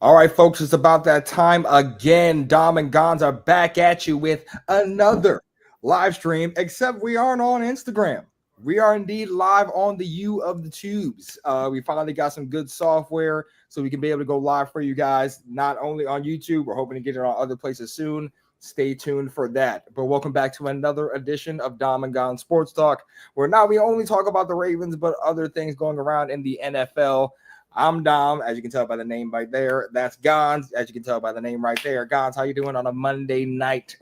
All right, folks, it's about that time again. Dom and Gonz are back at you with another live stream, except we aren't on Instagram. We are indeed live on the U of the Tubes. We finally got some good software so we can be able to go live for you guys, not only on YouTube. We're hoping to get it on other places soon. Stay tuned for that. But welcome back to another edition of Dom and Gonz Sports Talk, where now we only talk about the Ravens, but other things going around in the NFL. I'm Dom, as you can tell by the name right there. That's Gonz, as you can tell by the name right there. Gonz, how you doing on a Monday night?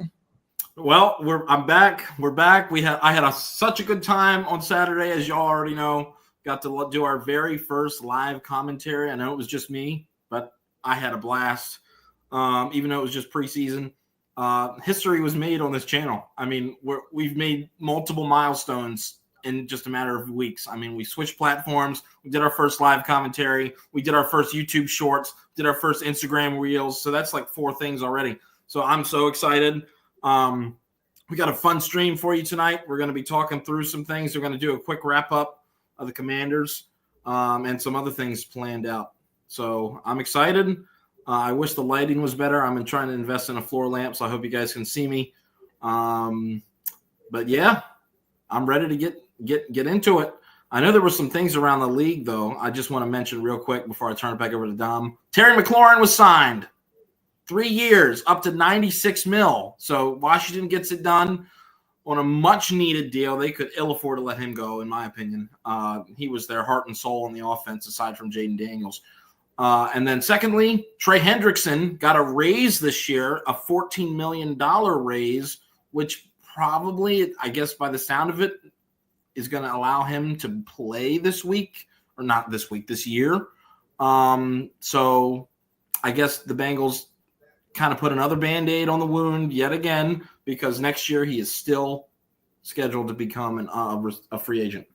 Well, I'm back. We're back. I had such a good time on Saturday, as y'all already know. Got to do our very first live commentary. I know it was just me, but I had a blast. Even though it was just preseason, history was made on this channel. I mean, we've made multiple milestones in just a matter of weeks. I mean, we switched platforms. We did our first live commentary. We did our first YouTube shorts. Did our first Instagram reels. So that's like 4 things already. So I'm so excited. We got a fun stream for you tonight. We're going to be talking through some things. We're going to do a quick wrap up of the Commanders and some other things planned out. So I'm excited. I wish the lighting was better. I'm trying to invest in a floor lamp, so I hope you guys can see me. But yeah, I'm ready to get into it. I know there were some things around the league, though. I just want to mention real quick before I turn it back over to Dom. Terry McLaurin was signed. 3 years, up to $96 million. So Washington gets it done on a much-needed deal. They could ill afford to let him go, in my opinion. He was their heart and soul in the offense, aside from Jaden Daniels. And then secondly, Trey Hendrickson got a raise this year, a $14 million raise, which probably, I guess by the sound of it, is going to allow him to play this week, or not this week, this year. So I guess the Bengals kind of put another Band-Aid on the wound yet again, because next year he is still scheduled to become a free agent.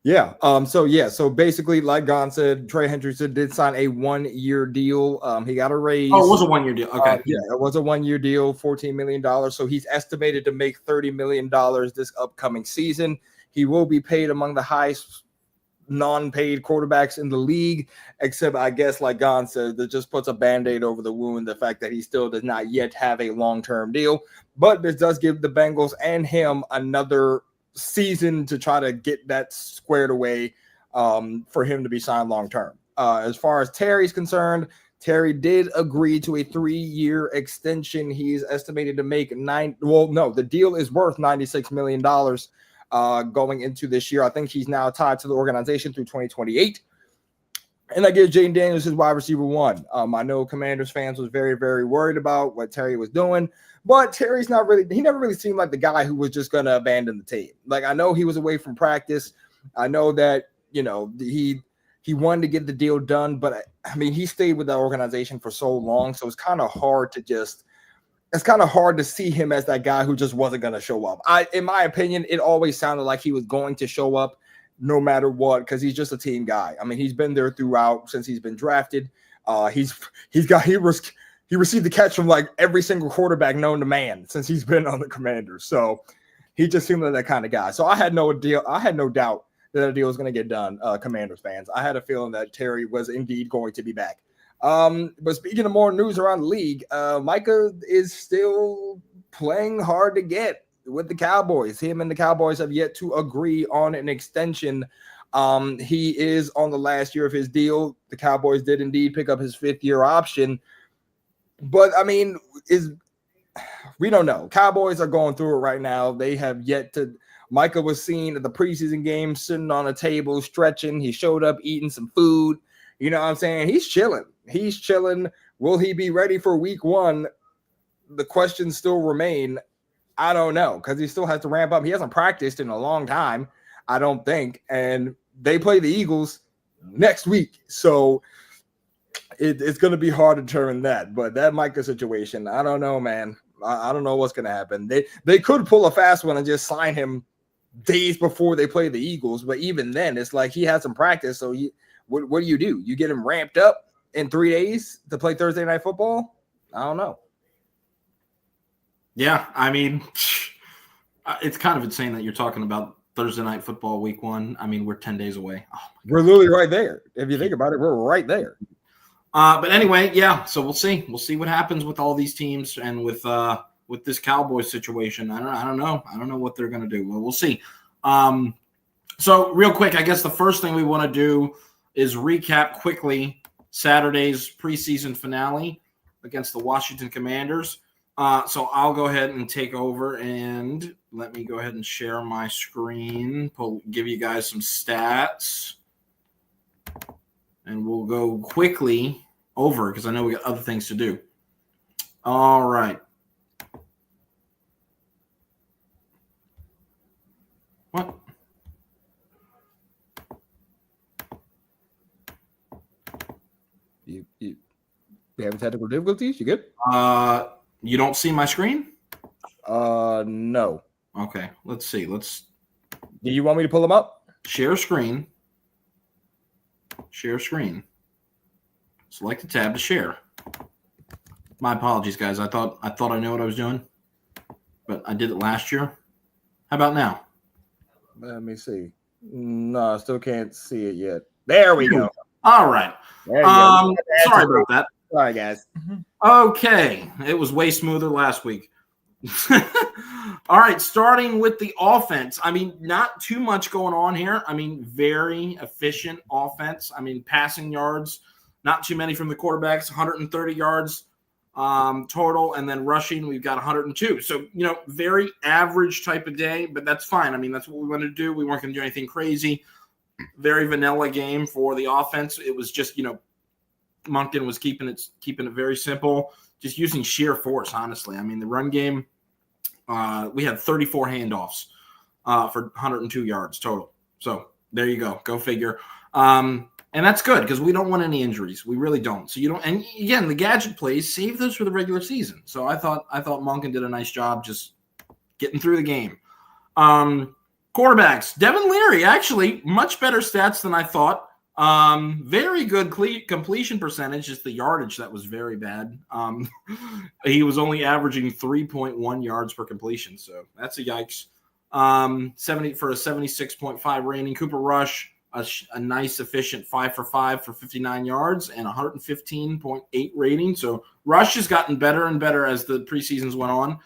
Yeah. So basically, like Gon said, Trey Hendrickson did sign a 1-year deal. He got a raise. Oh, it was a 1-year deal. Okay. Yeah, it was a 1-year deal, $14 million. So he's estimated to make $30 million this upcoming season. He will be paid among the highest non-paid quarterbacks in the league, except I guess, like Gon said, that just puts a Band-Aid over the wound, the fact that he still does not yet have a long-term deal. But this does give the Bengals and him another season to try to get that squared away for him to be signed long-term. As far as Terry's concerned, Terry did agree to a 3-year extension. He's estimated to make the deal is worth $96 million going into this year. I think he's now tied to the organization through 2028. And that gives Jaden Daniels his wide receiver 1. I know Commanders fans was very, very worried about what Terry was doing, but Terry's not really – he never really seemed like the guy who was just going to abandon the team. Like, I know he was away from practice. I know that, he wanted to get the deal done, but, I mean, he stayed with that organization for so long, so it's kind of hard to see him as that guy who just wasn't going to show up. In my opinion, it always sounded like he was going to show up no matter what, because he's just a team guy. I mean, he's been there throughout since he's been drafted. He received the catch from like every single quarterback known to man since he's been on the Commanders. So he just seemed like that kind of guy. So I had no doubt that deal was going to get done. Commanders fans, I had a feeling that Terry was indeed going to be back. But speaking of more news around the league, Micah is still playing hard to get with the Cowboys. Him and the Cowboys have yet to agree on an extension. He is on the last year of his deal. The Cowboys did indeed pick up his 5th-year option. But, I mean, we don't know. Cowboys are going through it right now. They have yet to – Micah was seen at the preseason game sitting on a table, stretching. He showed up eating some food. You know what I'm saying? He's chilling. Will he be ready for week 1? The questions still remain. I don't know, because he still has to ramp up. He hasn't practiced in a long time, I don't think. And they play the Eagles next week. So it's going to be hard to determine that. But that Micah situation, I don't know, man. I don't know what's going to happen. They could pull a fast one and just sign him days before they play the Eagles. But even then, it's like he hasn't practiced. So what do? You get him ramped up in 3 days to play Thursday Night Football? I don't know. Yeah, I mean, it's kind of insane that you're talking about Thursday Night Football Week 1. I mean, we're 10 days away. Oh, we're literally right there. If you think about it, we're right there. But anyway, yeah. So we'll see. We'll see what happens with all these teams and with this Cowboys situation. I don't know. I don't know what they're going to do. Well, we'll see. So real quick, I guess the first thing we want to do is recap quickly Saturday's preseason finale against the Washington Commanders. So I'll go ahead and take over, and let me go ahead and share my screen, give you guys some stats, and we'll go quickly over because I know we got other things to do. All right. What? You having technical difficulties? You good? You don't see my screen? No. Okay, let's see. Do you want me to pull them up? Share screen. Share screen. Select the tab to share. My apologies, guys. I thought I knew what I was doing, but I did it last year. How about now? Let me see. No, I still can't see it yet. There we go. All right. There you go. Sorry about that. Sorry, guys. Okay. It was way smoother last week. All right. Starting with the offense. I mean, not too much going on here. I mean, very efficient offense. I mean, passing yards, not too many from the quarterbacks, 130 yards total. And then rushing, we've got 102. So, very average type of day, but that's fine. I mean, that's what we wanted to do. We weren't going to do anything crazy. Very vanilla game for the offense. It was just, Moncton was keeping it very simple, just using sheer force, honestly. I mean, the run game, we had 34 handoffs for 102 yards total. So there you go. Go figure. And that's good because we don't want any injuries. We really don't. So you don't. And again, the gadget plays, save those for the regular season. So I thought Moncton did a nice job just getting through the game. Quarterbacks, Devin Leary, actually much better stats than I thought. Very good completion percentage, just the yardage that was very bad. He was only averaging 3.1 yards per completion, so that's a yikes. 70 for a 76.5 rating. Cooper Rush, a nice efficient 5 for 5 for 59 yards and 115.8 rating. So Rush has gotten better and better as the preseasons went on.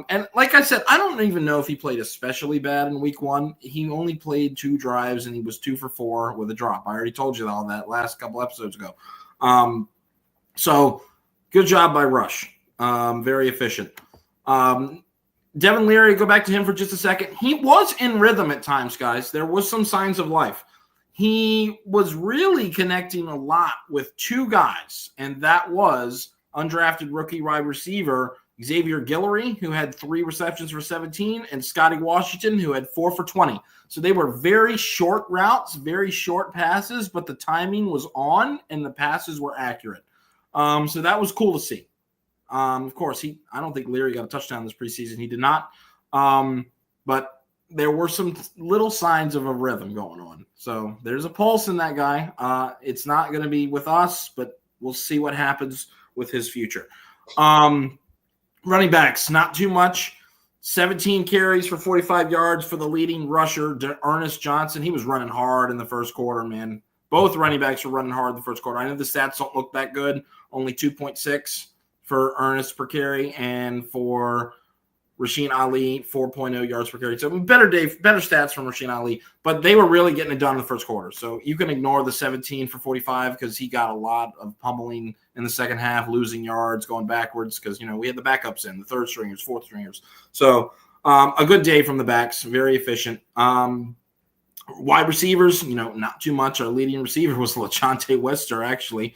And like I said, I don't even know if he played especially bad in week 1. He only played 2 drives and he was 2 for 4 with a drop. I already told you all that last couple episodes ago. So good job by Rush. Very efficient. Devin Leary, go back to him for just a second. He was in rhythm at times, guys. There was some signs of life. He was really connecting a lot with 2 guys, and that was undrafted rookie wide receiver Xavier Guillory, who had 3 receptions for 17, and Scotty Washington, who had 4 for 20. So they were very short routes, very short passes, but the timing was on and the passes were accurate. So that was cool to see. Of course, I don't think Leary got a touchdown this preseason. He did not. But there were some little signs of a rhythm going on. So there's a pulse in that guy. It's not going to be with us, but we'll see what happens with his future. Running backs, not too much. 17 carries for 45 yards for the leading rusher, Ernest Johnson. He was running hard in the first quarter, man. Both running backs were running hard in the first quarter. I know the stats don't look that good. Only 2.6 for Ernest per carry, and for Rasheen Ali, 4.0 yards per carry. So better stats from Rasheen Ali, but they were really getting it done in the first quarter. So you can ignore the 17 for 45 because he got a lot of pummeling in the second half, losing yards, going backwards because, we had the backups in, the third stringers, fourth stringers. So a good day from the backs, very efficient. Wide receivers, not too much. Our leading receiver was LaJonte Wester, actually,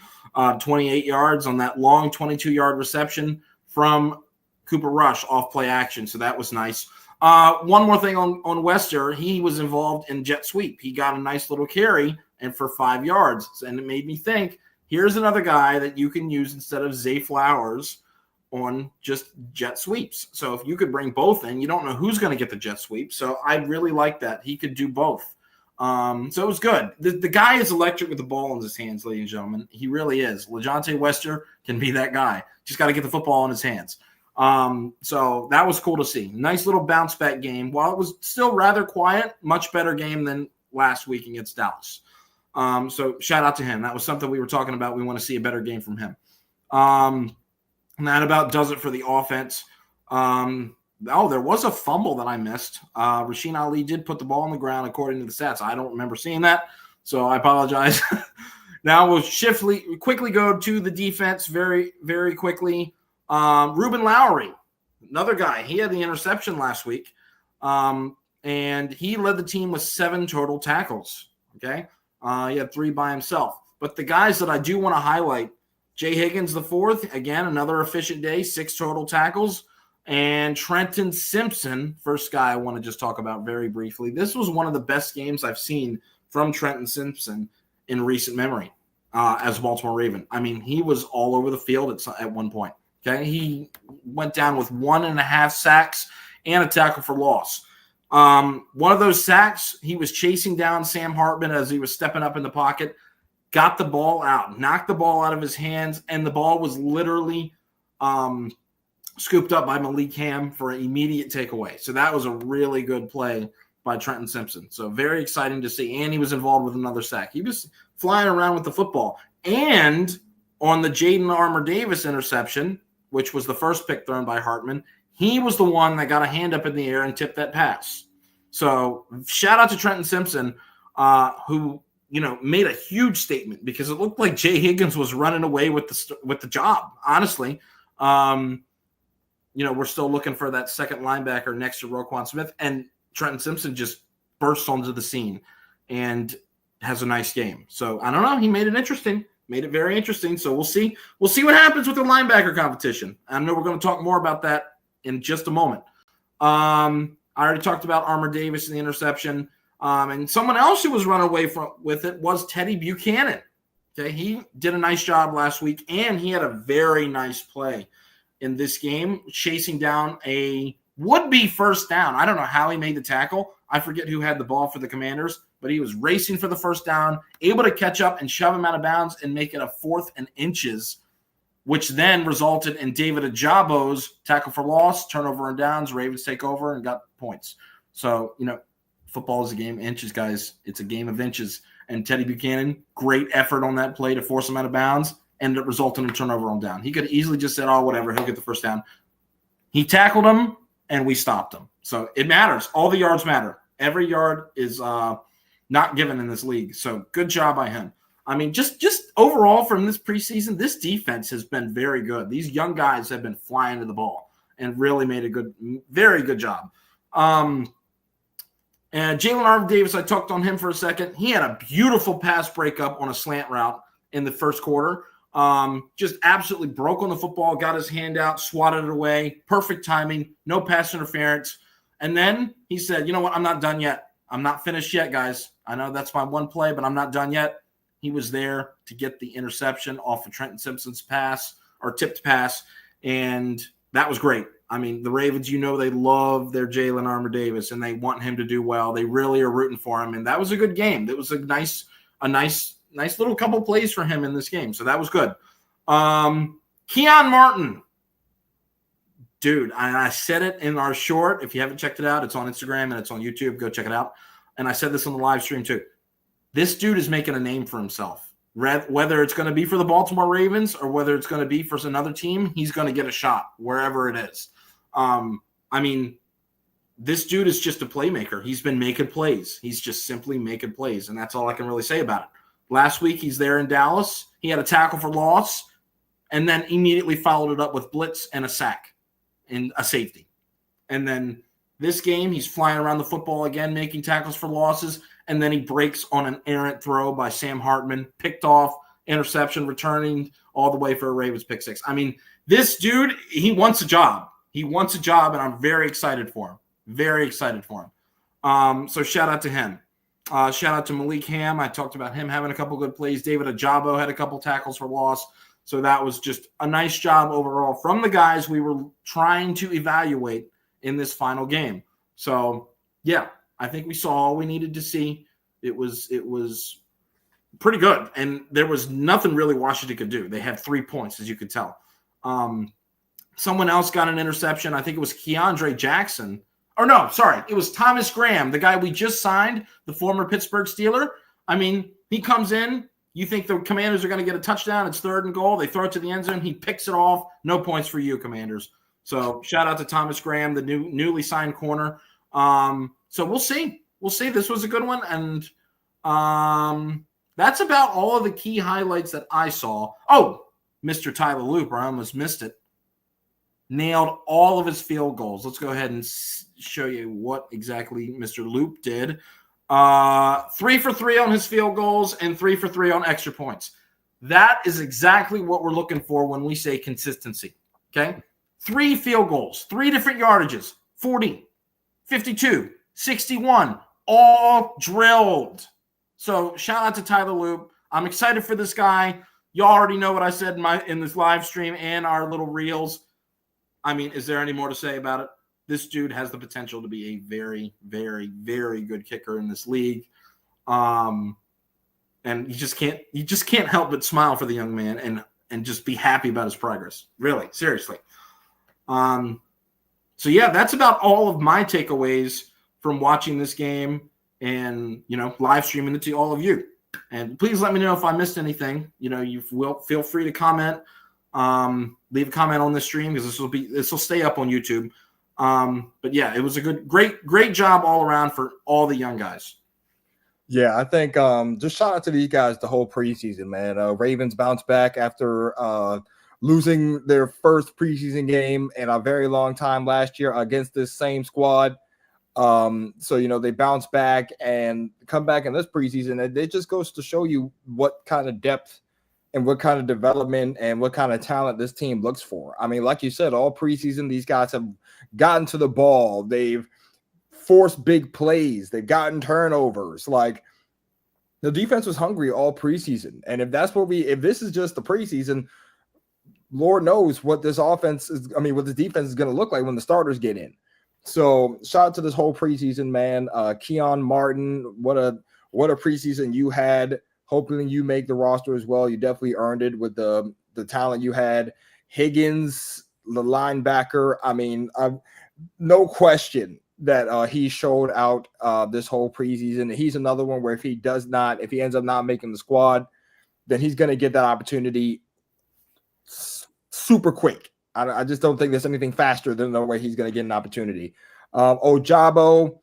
28 yards on that long 22-yard reception from Cooper Rush off play action. So that was nice. One more thing on Wester, he was involved in jet sweep. He got a nice little carry and for 5 yards. And it made me think, here's another guy that you can use instead of Zay Flowers on just jet sweeps. So if you could bring both in, you don't know who's going to get the jet sweep. So I really like that. He could do both. So it was good. The guy is electric with the ball in his hands, ladies and gentlemen. He really is. LaJonte Wester can be that guy. Just got to get the football in his hands. So that was cool to see. Nice little bounce back game. While it was still rather quiet, much better game than last week against Dallas. So shout out to him. That was something we were talking about. We want to see a better game from him. And that about does it for the offense. There was a fumble that I missed. Rasheen Ali did put the ball on the ground according to the stats. I don't remember seeing that, so I apologize. Now we'll quickly go to the defense very, very quickly. Ruben Lowry, another guy. He had the interception last week, and he led the team with 7 total tackles. Okay, he had 3 by himself. But the guys that I do want to highlight, Jay Higgins the fourth, again, another efficient day, 6 total tackles. And Trenton Simpson, first guy I want to just talk about very briefly. This was one of the best games I've seen from Trenton Simpson in recent memory as a Baltimore Raven. I mean, he was all over the field at one point. Okay, he went down with 1.5 sacks and a tackle for loss. One of those sacks, he was chasing down Sam Hartman as he was stepping up in the pocket, got the ball out, knocked the ball out of his hands, and the ball was literally scooped up by Malik Ham for an immediate takeaway. So that was a really good play by Trenton Simpson. So very exciting to see. And he was involved with another sack. He was flying around with the football. And on the Jaden Armour-Davis interception, which was the first pick thrown by Hartman, he was the one that got a hand up in the air and tipped that pass. So shout out to Trenton Simpson, who made a huge statement, because it looked like Jay Higgins was running away with the job. Honestly, we're still looking for that second linebacker next to Roquan Smith, and Trenton Simpson just bursts onto the scene and has a nice game. So I don't know. He made it very interesting. So we'll see. We'll see what happens with the linebacker competition. I know we're going to talk more about that in just a moment. I already talked about Armour-Davis and the interception. And someone else who was run away with it was Teddy Buchanan. Okay, he did a nice job last week, and he had a very nice play in this game, chasing down a would-be first down. I don't know how he made the tackle. I forget who had the ball for the Commanders, but he was racing for the first down, able to catch up and shove him out of bounds and make it a 4th and inches, which then resulted in David Ajabo's tackle for loss, turnover and downs. Ravens take over and got points. So, football is a game of inches, guys. It's a game of inches. And Teddy Buchanan, great effort on that play to force him out of bounds, ended up resulting in a turnover on down. He could have easily just said, oh, whatever, he'll get the first down. He tackled him, and we stopped him. So it matters. All the yards matter. Every yard is not given in this league. So good job by him. I mean, just overall from this preseason, this defense has been very good. These young guys have been flying to the ball and really made a very good job. And Jalen Armour-Davis, I talked on him for a second. He had a beautiful pass breakup on a slant route in the first quarter. Just absolutely broke on the football, got his hand out, swatted it away. Perfect timing, no pass interference. And then he said, you know what? I'm not done yet. I'm not finished yet, guys. I know that's my one play, but I'm not done yet. He was there to get the interception off of Trenton Simpson's pass or tipped pass, and that was great. I mean, the Ravens, they love their Jalen Armour-Davis, and they want him to do well. They really are rooting for him, and that was a good game. It was a nice little couple plays for him in this game, so that was good. Keon Martin. Dude, I said it in our short. If you haven't checked it out, it's on Instagram and it's on YouTube. Go check it out. And I said this on the live stream too. This dude is making a name for himself. Whether it's going to be for the Baltimore Ravens or whether it's going to be for another team, he's going to get a shot wherever it is. I mean, this dude is just a playmaker. He's been making plays. He's just simply making plays, and that's all I can really say about it. Last week, he's there in Dallas. He had a tackle for loss and then immediately followed it up with blitz and a sack and a safety. And then this game, he's flying around the football again, making tackles for losses, and then he breaks on an errant throw by Sam Hartman, picked off, interception, returning all the way for a Ravens pick six. I mean, this dude, he wants a job. He wants a job, and I'm very excited for him. Very excited for him. So shout out to him. Shout out to Malik Ham. I talked about him having a couple good plays. David Ajabo had a couple tackles for loss. So that was just a nice job overall from the guys we were trying to evaluate in this final game. So, yeah, I think we saw all we needed to see. It was pretty good, and there was nothing really Washington could do. They had 3 points, as you could tell. someone else got an interception. I think it was Keandre Jackson. Or no, sorry, it was Thomas Graham, the guy we just signed, the former Pittsburgh Steeler. I mean, he comes in. You think the Commanders are going to get a touchdown. It's 3rd and goal. They throw it to the end zone. He picks it off. No points for you, Commanders. So shout out to Thomas Graham, the newly signed corner. So we'll see. We'll see. This was a good one. And that's about all of the key highlights that I saw. Oh, Mr. Tyler Loop, I almost missed it. Nailed all of his field goals. Let's go ahead and show you what exactly Mr. Loop did. 3 for 3 on his field goals and 3 for 3 on extra points. That is exactly what we're looking for when we say consistency. Okay? 3 field goals, 3 different yardages, 40, 52, 61, all drilled. So shout out to Tyler Loop. I'm excited for this guy. You already know what I said in this live stream and our little reels. I mean, is there any more to say about it? This dude has the potential to be a very, very, very good kicker in this league. And you just can't help but smile for the young man and just be happy about his progress. Really, seriously. So yeah, that's about all of my takeaways from watching this game and, live streaming it to all of you. And please let me know if I missed anything. You will feel free to comment. Leave a comment on this stream because this will stay up on YouTube. But yeah, it was a great job all around for all the young guys. Yeah, I think just shout out to these guys the whole preseason, man. Ravens bounced back after losing their first preseason game in a very long time last year against this same squad. So, they bounce back and come back in this preseason. It just goes to show you what kind of depth and what kind of development and what kind of talent this team looks for. I mean, like you said, all preseason, these guys have gotten to the ball. They've forced big plays. They've gotten turnovers. Like, the defense was hungry all preseason. And if this is just the preseason, Lord knows what this what this defense is going to look like when the starters get in. So shout out to this whole preseason, man. Keon Martin, what a preseason you had. Hopefully you make the roster as well. You definitely earned it with the talent you had. Higgins, the linebacker. I mean, no question that he showed out this whole preseason. He's another one where if he ends up not making the squad, then he's going to get that opportunity super quick. I just don't think there's anything faster than the way he's going to get an opportunity. Ojabo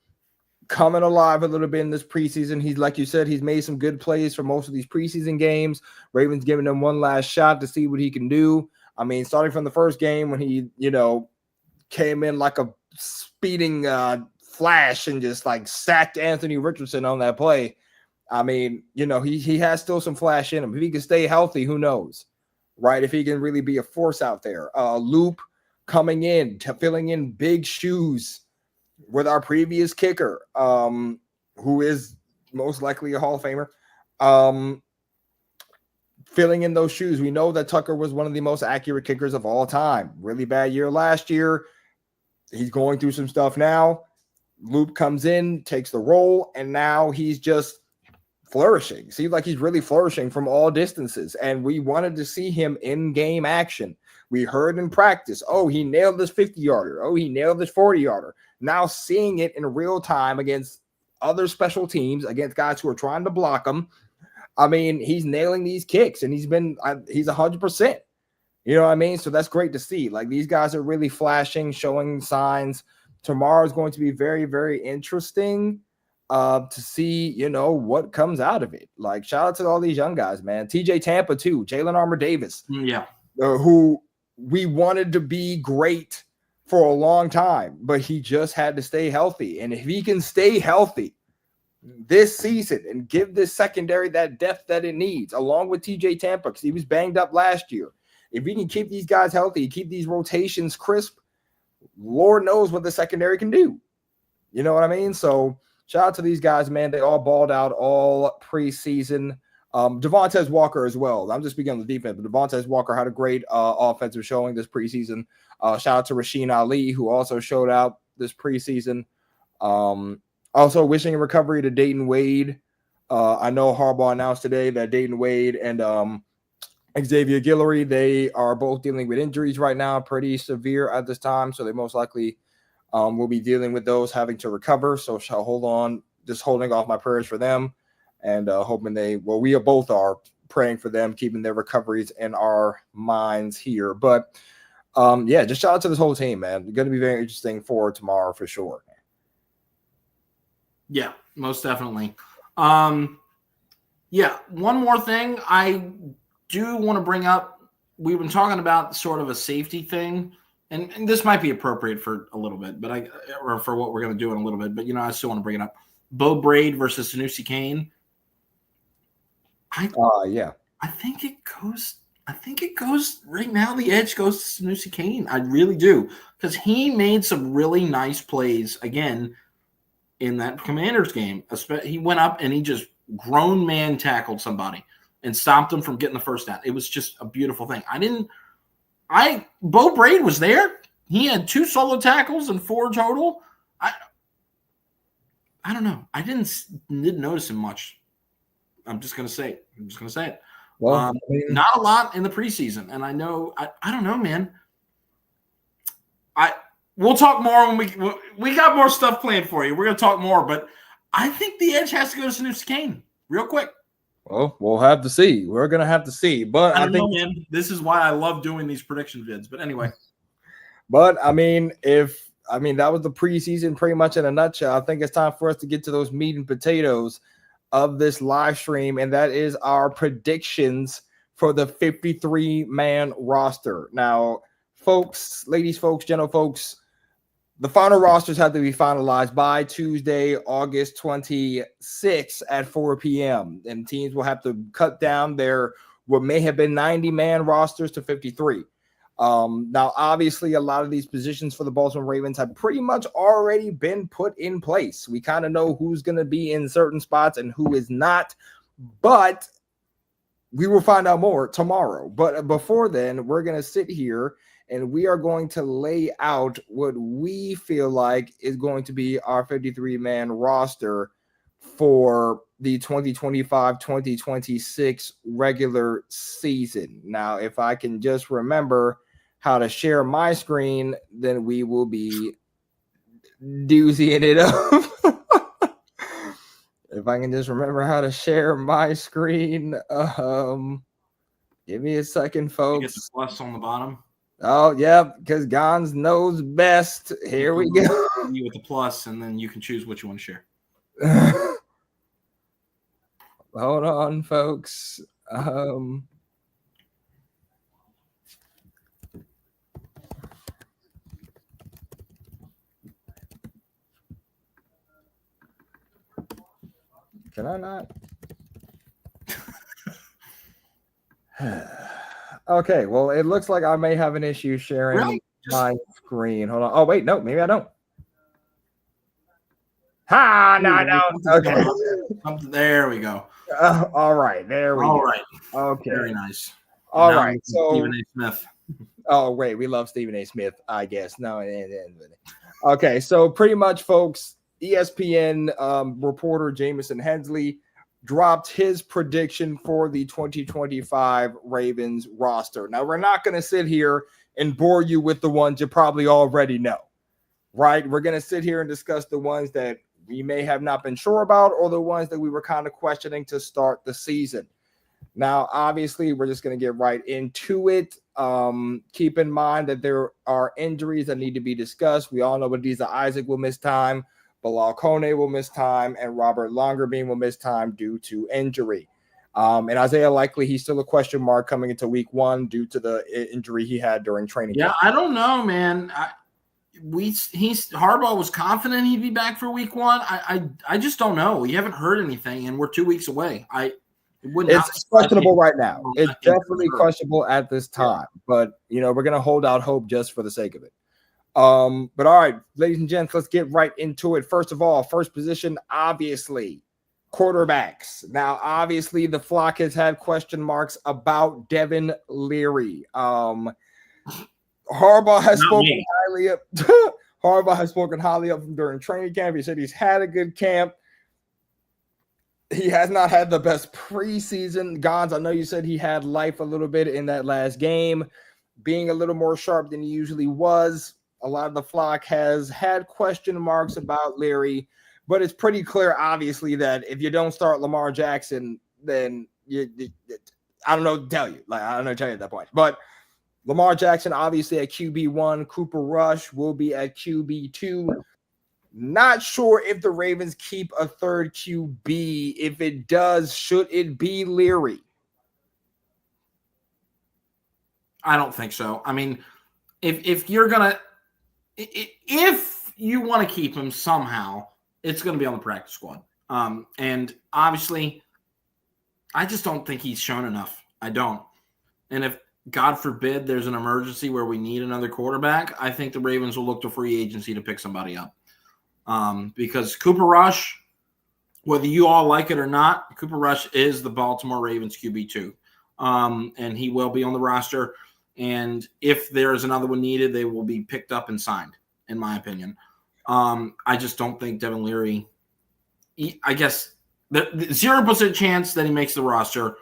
coming alive a little bit in this preseason. He's, like you said, he's made some good plays for most of these preseason games. Ravens giving him one last shot to see what he can do. I mean, starting from the first game when he, came in like a speeding flash and just like sacked Anthony Richardson on that play. I mean, he has still some flash in him. If he can stay healthy, who knows, right? If he can really be a force out there. Loop coming in, filling in big shoes with our previous kicker, who is most likely a Hall of Famer. Filling in those shoes. We know that Tucker was one of the most accurate kickers of all time. Really bad year last year. He's going through some stuff now. Loop comes in, takes the role, and now he's just flourishing. Seems like he's really flourishing from all distances. And we wanted to see him in game action. We heard in practice, oh, he nailed this 50-yarder. Oh, he nailed this 40-yarder. Now seeing it in real time against other special teams, against guys who are trying to block him. I mean, he's nailing these kicks, and he's 100%. You know what I mean? So that's great to see. Like, these guys are really flashing, showing signs. Tomorrow is going to be very, very interesting to see, what comes out of it. Like, shout out to all these young guys, man. TJ Tampa, too. Jalen Armour-Davis. Yeah. Who we wanted to be great for a long time, but he just had to stay healthy. And if he can stay healthy this season and give this secondary that depth that it needs, along with TJ Tampa, because he was banged up last year, if we can keep these guys healthy, keep these rotations crisp, Lord knows what the secondary can do. You know what I mean? So shout out to these guys, man. They all balled out all preseason. Devontae Walker as well. I'm just speaking on the defense, but Devontae Walker had a great offensive showing this preseason. Shout out to Rasheen Ali, who also showed out this preseason. Also wishing a recovery to Dayton Wade. I know Harbaugh announced today that Dayton Wade and Xavier Guillory. They are both dealing with injuries right now, pretty severe at this time. So they most likely will be dealing with those, having to recover. So shall hold on, just holding off my prayers for them and hoping we both are praying for them, keeping their recoveries in our minds here. But just shout out to this whole team, man. Going to be very interesting for tomorrow for sure. Yeah, most definitely. One more thing I do want to bring up. We've been talking about sort of a safety thing, and this might be appropriate for a little bit, or for what we're going to do in a little bit, but I still want to bring it up. Bo Braid versus Sanusi Kane. I think it goes right now. The edge goes to Sanusi Kane. I really do, because he made some really nice plays again in that Commanders game. He went up and he just grown man tackled somebody and stopped him from getting the first down. It was just a beautiful thing. Bo Braid was there. He had 2 solo tackles and 4 total. I don't know. I didn't notice him much. I'm just gonna say it. Well, not a lot in the preseason, and I know I don't know, man. We'll talk more when we got more stuff planned for you. We're gonna talk more, but I think the edge has to go to Sanusi Kane real quick. Well, we'll have to see. We're gonna have to see, but I think, man, this is why I love doing these prediction vids. But anyway, that was the preseason pretty much in a nutshell. I think it's time for us to get to those meat and potatoes of this live stream, and that is our predictions for the 53-man roster. Now, ladies, gentlefolks, the final rosters have to be finalized by Tuesday, August 26th at 4 p.m. And teams will have to cut down what may have been 90-man rosters to 53. Now, obviously, a lot of these positions for the Baltimore Ravens have pretty much already been put in place. We kind of know who's going to be in certain spots and who is not, but we will find out more tomorrow. But before then, we're going to sit here and we are going to lay out what we feel like is going to be our 53-man roster for the 2025-2026 regular season. Now, if I can just remember how to share my screen, then we will be doozying it up. If I can just remember how to share my screen, give me a second, folks. You get the plus on the bottom. Oh, yeah, because Gonz knows best. Here we go. You with the plus, and then you can choose what you want to share. Hold on, folks. Can I not? Okay, well, it looks like I may have an issue sharing my screen. Hold on. Oh, wait, no, maybe I don't. No, I don't. Okay. There we go. All right, there we go. All right. Okay. Very nice. All right. So Stephen A. Smith. Oh, wait, we love Stephen A. Smith, I guess. No. Okay, so pretty much, folks, ESPN reporter Jamison Hensley dropped his prediction for the 2025 Ravens roster. Now, we're not going to sit here and bore you with the ones you probably already know, right? We're going to sit here and discuss the ones that we may have not been sure about or the ones that we were kind of questioning to start the season. Now, obviously, we're just going to get right into it. Keep in mind that there are injuries that need to be discussed. We all know Adisa Isaac will miss time. Bilal Kone will miss time, and Robert Longerbeam will miss time due to injury. And Isaiah Likely, he's still a question mark coming into week 1 due to the injury he had during training camp. I don't know, man. Harbaugh was confident he'd be back for week 1. I just don't know. We haven't heard anything, and we're 2 weeks away. It's questionable right now. It's definitely questionable at this time, but we're gonna hold out hope just for the sake of it. But all right, ladies and gents, let's get right into it. First of all, first position, obviously, quarterbacks. Now, obviously, the flock has had question marks about Devin Leary. Harbaugh has spoken highly of Harbaugh has spoken highly of him during training camp. He said he's had a good camp. He has not had the best preseason. Gonz, I know you said he had life a little bit in that last game, being a little more sharp than he usually was. A lot of the flock has had question marks about Leary, but it's pretty clear, obviously, that if you don't start Lamar Jackson, then I don't know to tell you. Like, I don't know to tell you at that point. But Lamar Jackson, obviously, at QB1. Cooper Rush will be at QB2. Not sure if the Ravens keep a third QB. If it does, should it be Leary? I don't think so. I mean, if you're gonna, if you want to keep him somehow, it's going to be on the practice squad. And obviously, I just don't think he's shown enough. I don't. And if, God forbid, there's an emergency where we need another quarterback, I think the Ravens will look to free agency to pick somebody up. Because Cooper Rush, whether you all like it or not, Cooper Rush is the Baltimore Ravens QB2. And he will be on the roster. And if there is another one needed, they will be picked up and signed, in my opinion. I just don't think Devin Leary, I guess the 0% chance that he makes the roster,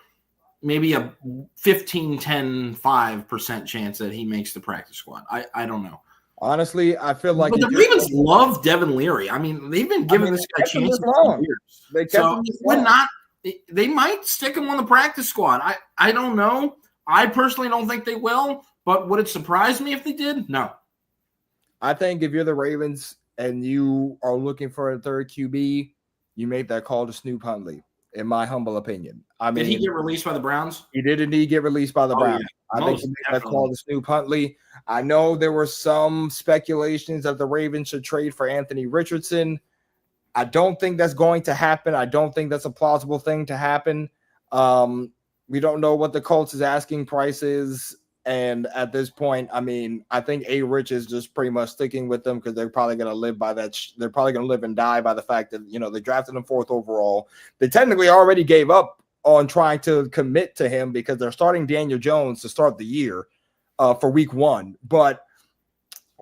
maybe a 5% chance that he makes the practice squad. I don't know. Honestly, I feel like the Ravens love Devin Leary. I mean, they've been giving this guy chances for years. They might stick him on the practice squad. I don't know. I personally don't think they will, but would it surprise me if they did? No. I think if you're the Ravens and you are looking for a third QB, you make that call to Snoop Huntley, in my humble opinion. I mean, did he get released by the Browns? He did indeed get released by the Browns. Yeah. I think he made that call to Snoop Huntley. I know there were some speculations that the Ravens should trade for Anthony Richardson. I don't think that's going to happen. I don't think that's a plausible thing to happen. We don't know what the Colts' asking price is. And at this point, I mean, I think A. Rich is just pretty much sticking with them because they're probably going to live by that. They're probably going to live and die by the fact that, they drafted him 4th overall. They technically already gave up on trying to commit to him because they're starting Daniel Jones to start the year for week 1. But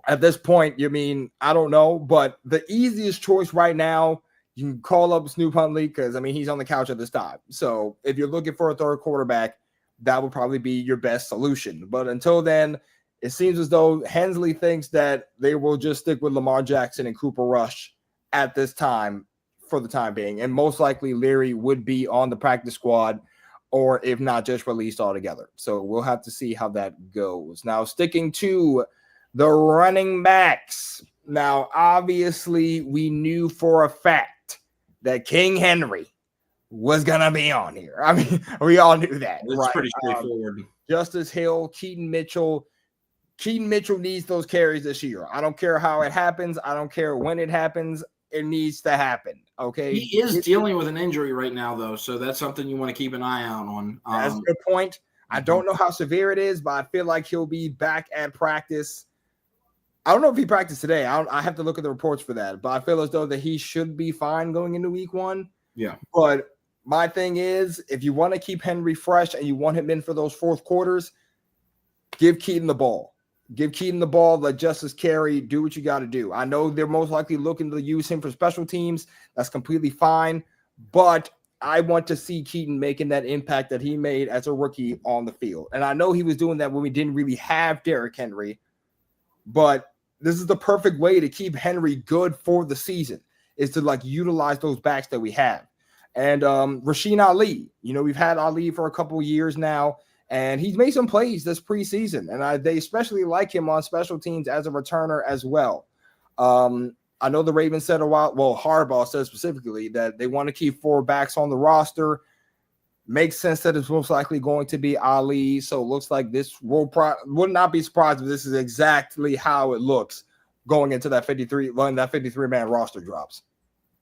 at this point, I don't know. But the easiest choice right now, you can call up Snoop Huntley because, he's on the couch at this time. So if you're looking for a third quarterback, that would probably be your best solution. But until then, it seems as though Hensley thinks that they will just stick with Lamar Jackson and Cooper Rush at this time for the time being. And most likely Leary would be on the practice squad, or if not, just released altogether. So we'll have to see how that goes. Now, sticking to the running backs. Now, obviously, we knew for a fact that King Henry was going to be on here. We all knew that. It's right? Pretty straightforward. Justice Hill, Keaton Mitchell. Keaton Mitchell needs those carries this year. I don't care how it happens. I don't care when it happens. It needs to happen, okay? He is dealing with an injury right now, though, so that's something you want to keep an eye out on. That's a good point. I don't know how severe it is, but I feel like he'll be back at practice. I don't know if he practiced today. I have to look at the reports for that, but I feel as though that he should be fine going into week 1. Yeah. But my thing is, if you want to keep Henry fresh and you want him in for those 4th quarters, give Keaton the ball. Give Keaton the ball, let Justice carry, do what you got to do. I know they're most likely looking to use him for special teams. That's completely fine. But I want to see Keaton making that impact that he made as a rookie on the field. And I know he was doing that when we didn't really have Derrick Henry. But this is the perfect way to keep Henry good for the season, is to utilize those backs that we have. And Rasheen Ali, we've had Ali for a couple of years now, and he's made some plays this preseason. And they especially like him on special teams as a returner as well. I know the Ravens said Harbaugh said specifically that they want to keep 4 backs on the roster. Makes sense that it's most likely going to be Ali. So it looks like this would not be surprised if this is exactly how it looks going into that 53-man roster drops.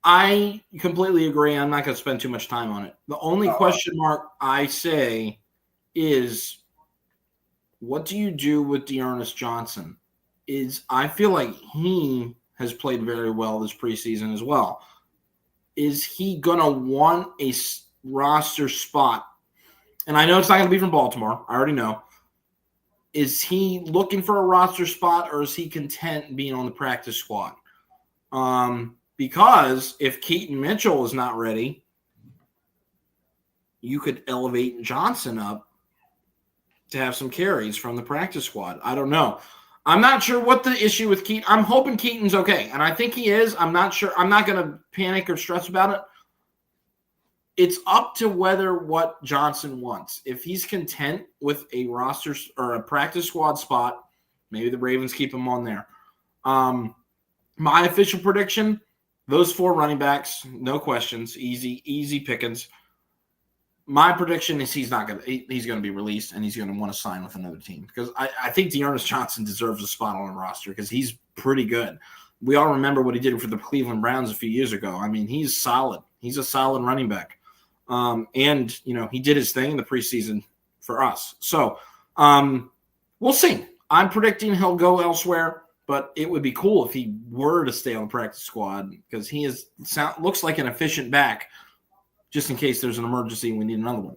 I completely agree. I'm not going to spend too much time on it. The only question mark I say is, what do you do with Dearness Johnson? I feel like he has played very well this preseason as well. Is he going to want a roster spot? And I know it's not going to be from Baltimore. I already know. Is he looking for a roster spot, or is he content being on the practice squad? Because if Keaton Mitchell is not ready, you could elevate Johnson up to have some carries from the practice squad. I don't know. I'm not sure what the issue with Keaton. I'm hoping Keaton's okay, and I think he is. I'm not sure. I'm not going to panic or stress about it. It's up to what Johnson wants. If he's content with a roster or a practice squad spot, maybe the Ravens keep him on there. My official prediction, those 4 running backs, no questions, easy pickings. My prediction is he's going to be released, and he's going to want to sign with another team, because I think Dearness Johnson deserves a spot on the roster because he's pretty good. We all remember what he did for the Cleveland Browns a few years ago. I mean, he's solid. He's a solid running back. And, he did his thing in the preseason for us. So we'll see. I'm predicting he'll go elsewhere, but it would be cool if he were to stay on the practice squad, because he looks like an efficient back, just in case there's an emergency and we need another one.